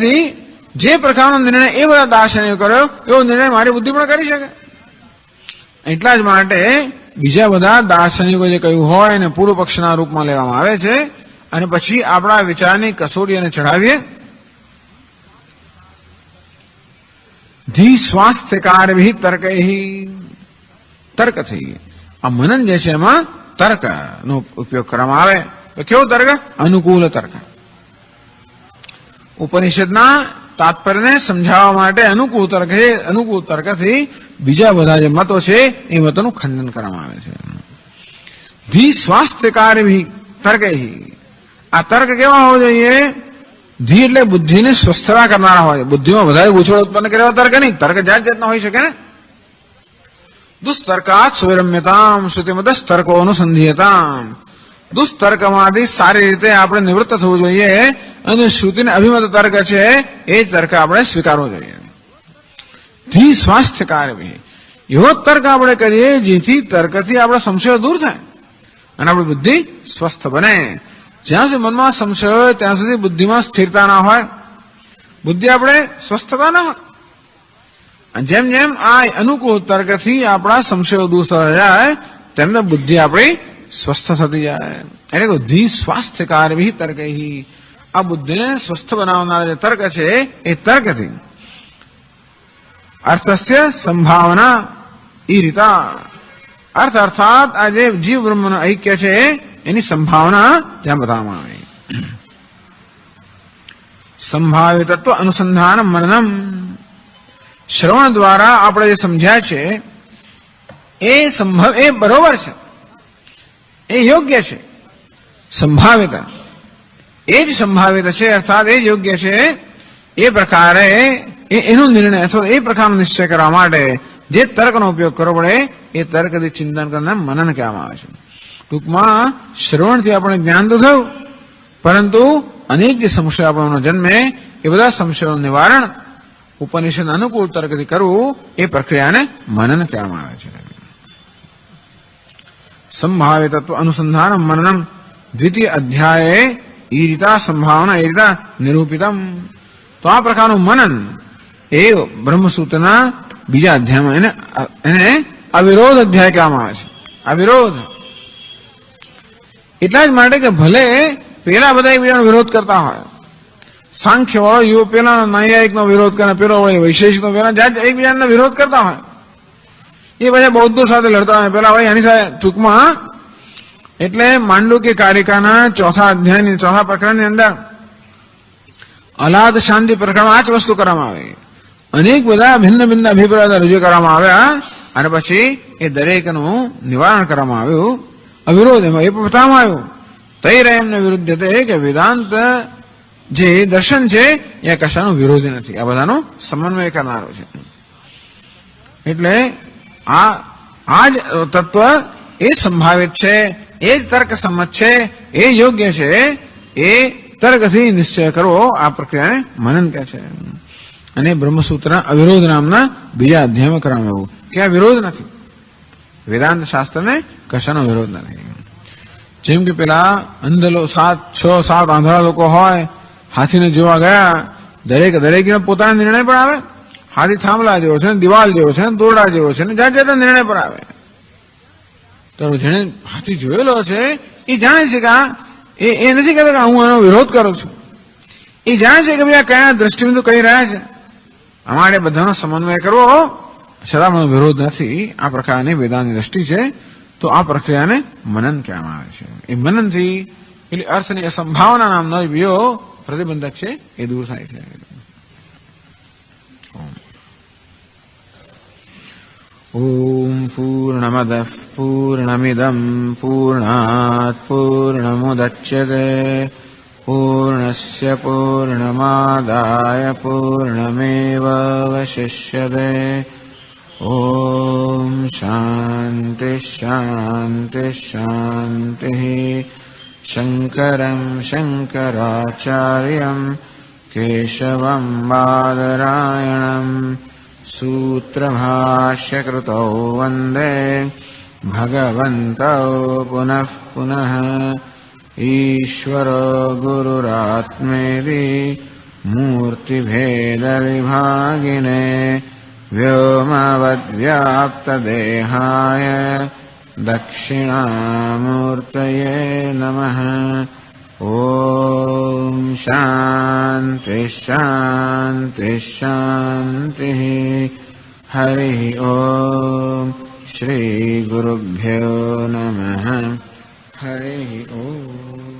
[SPEAKER 1] જે પ્રકારનો નિર્ણય એ બધા દાર્શનિકો કર્યો એવો નિર્ણય મારી બુદ્ધિ પણ કરી શકે. એટલા જ માટે બીજા બધા દાર્શનિકો જે કહ્યું હોય એને પૂર્વ પક્ષના રૂપમાં લેવામાં આવે છે અને પછી આપણા વિચારની કસોટી અને ચઢાવીએ. ધી સ્વાસ્થ્યકાર તર્ક થઈ ગઈ. આ મનન જે છે એમાં તર્ક નો ઉપયોગ કરવામાં આવે તો કેવો તર્ક? અનુકૂળ તર્ક. ઉપનિષદના તાત્પર્યને સમજાવવા માટે અનુકૂળ તર્ક છે. અનુકૂળ તર્કથી બીજા બધા જે મતો છે એ મતોનું ખંડન કરવામાં આવે છે. ધી સ્વાસ્થ્યકારી તર્ક, આ તર્ક કેવા હોવો જોઈએ? ધી એટલે બુદ્ધિને સ્વસ્થતા કરનારા હોય. બુદ્ધિમાં વધારે ગૂંચવણ ઉત્પન્ન કર્યા તર્ક નહીં. તર્ક જાત જાતના હોઈ શકે ને. દુસ્તર્કાત સુવિરમ્યતામ શ્રુતિમતઃ તર્કો અનુસંધીયતામ. દુસ્તર્કમાંથી સારી રીતે આપણે નિવૃત્ત થવું જોઈએ અને શ્રુતિને અભિમત તર્ક છે એ તર્ક આપણે સ્વીકારવો જોઈએ. ધી સ્વાસ્થ્યકારી, એવો તર્ક આપણે કરીએ જેથી તર્કથી આપણા સંશયો દૂર થાય અને આપણી બુદ્ધિ સ્વસ્થ બને. જ્યાં સુધી મનમાં સંશય હોય ત્યાં સુધી બુદ્ધિમાં સ્થિરતા ના હોય, બુદ્ધિ આપણે સ્વસ્થતા ના હોય. જેમ જેમ આ અનુકૂળ તર્કથી આપણા સંશયો દૂર થતા જાય તેમ બુદ્ધિ આપણી સ્વસ્થ થતી જાય. એટલે ધી સ્વાસ્થ્યકારી તર્ક, આ બુદ્ધિને સ્વસ્થ બનાવનાર જે તર્ક છે એ તર્કથી અર્થસ્ય સંભાવના ઈરિતા, અર્થ અર્થાત આ જે જીવ બ્રહ્મનો ઐક્ય છે એની સંભાવના ત્યાં બતાવવામાં આવી. સંભાવિતત્વ અનુસંધાન મનનમ, શ્રવણ દ્વારા આપણે જે સમજ્યા છે એ બરોબર છે, એ યોગ્ય છે. સંભાવિત એ જ સંભાવિત છે અર્થાત એ યોગ્ય છે. એ પ્રકારે એનો નિર્ણય અથવા એ પ્રકારનો નિશ્ચય કરવા માટે જે તર્કનો ઉપયોગ કરવો પડે એ તર્કથી ચિંતન કરનાર મનન કહેવામાં આવે છે. ટૂંકમાં શ્રવણથી આપણે જ્ઞાન તો થયું, પરંતુ અનેક જે સંશયો આપણને જન્મે એ બધા સંશયોનું નિવારણ ઉપનિષદ અનુકૂળ તર્કથી કરવું એ પ્રક્રિયાને મનન કહેવામાં આવે છે. સંભાવિતત્વ અનુસંધાન મનનમ દ્વિતીય અધ્યાયે ઈરિતા સંભાવના ઈરિતા નિરૂપિતમ. તો આ પ્રકારનું મનન એ બ્રહ્મસૂત્રના બીજા અધ્યાયમાં એને અવિરોધ અધ્યાય કહેવામાં આવે છે. અવિરોધ એટલા જ માટે કે ભલે પેલા બધા એકબીજાનો વિરોધ કરતા હોય, સાંખ્ય વાળો યુવો પેલા નૈયાયિકનો વિરોધ કરે, પેલો વૈશેષિકનો પેલા જાત એકબીજાનો વિરોધ કરતા હોય, એ બધા બૌદ્ધો સાથે લડતા હોય, પેલા વળી એની સાથે ટૂંકમાં. એટલે માંડુક્ય કારિકાના ચોથા અધ્યાયની ચોથા પ્રકરણની અંદર અલાદ શાંતિ પ્રકરણમાં આ જ વસ્તુ કરવામાં આવી. અનેક બધા ભિન્ન ભિન્ન અભિપ્રાય રજૂ કરવામાં આવ્યા અને પછી એ દરેકનું નિવારણ કરવામાં આવ્યું. અવિરોધ એમાં એ બતાવવામાં આવ્યું તૈરેયમને વિરુદ્ધ તે કે વેદાંત જે દર્શન છે એ કશાનું વિરોધી નથી, આ બધાનું સમન્વય કરનારો છે. એટલે આ જ તત્વ એ સંભાવિત છે, એ જ તર્ક સંમત છે, એ યોગ્ય છે. એ તર્કથી નિશ્ચય કરવો આ પ્રક્રિયાને મનન કહે છે. અને બ્રહ્મસૂત્રના અવિરોધ નામના બીજા અધ્યાયમાં કરવામાં આવ્યું કે આ વિરોધ નથી, વેદાંત શાસ્ત્રને કશાનો વિરોધ નથી. જેમ કે પેલા અંધલો 6-7 આંધળા લોકો હોય, હાથીને જોવા ગયા, દરેકને પોતાના નિર્ણય પર આવે. હાથી થાંભલા જેવો છે, દિવાલ જેવો છે, દોરડા જેવો છે, જાત જાતના નિર્ણય પર આવે. તો જેને હાથી જોયેલો છે એ જાણે છે કે એ નથી કહેતો કે હું આનો વિરોધ કરું છું. એ જાણે છે કે ભાઈ આ કયા દ્રષ્ટિબિંદુ કહી રહ્યા છે. અમારે બધાનો સમન્વય કરવો છતાં વિરોધ નથી. આ પ્રકારની વેદાંતની દ્રષ્ટિ છે. તો આ પ્રક્રિયાને મનન કહેવામાં આવે છે. એ મનનથી એટલે અર્થની અસંભાવના નામનો બીજો પ્રતિબંધક છે એ દૂર થાય છે. ઓમ પૂર્ણમદઃ પૂર્ણમિદં પૂર્ણાત પૂર્ણમુદચ્યતે પૂર્ણસ્ય પૂર્ણમાદાય પૂર્ણમેવાવશિષ્યતે. ઓમ શાંતિ શાંતિ શાંતિ. શંકરં શંકરાચાર્યં કેશવં બાદરાયણં સૂત્રભાષ્યકૃતૌ વંદે ભગવन्तૌ પુનઃ પુનઃ. ઈશ્વરો ગુરુરાત્મેતિ મૂર્તિભેદવિભાગિને વ્યોમવદ્વ્યાપ્તદેહાય દક્ષિણામૂર્તયે નમઃ. ઓમ શાંતિ શાંતિ શાંતિ. હરિ ઓમ શ્રી ગુરુભ્યો નમઃ. હરિ ઓમ.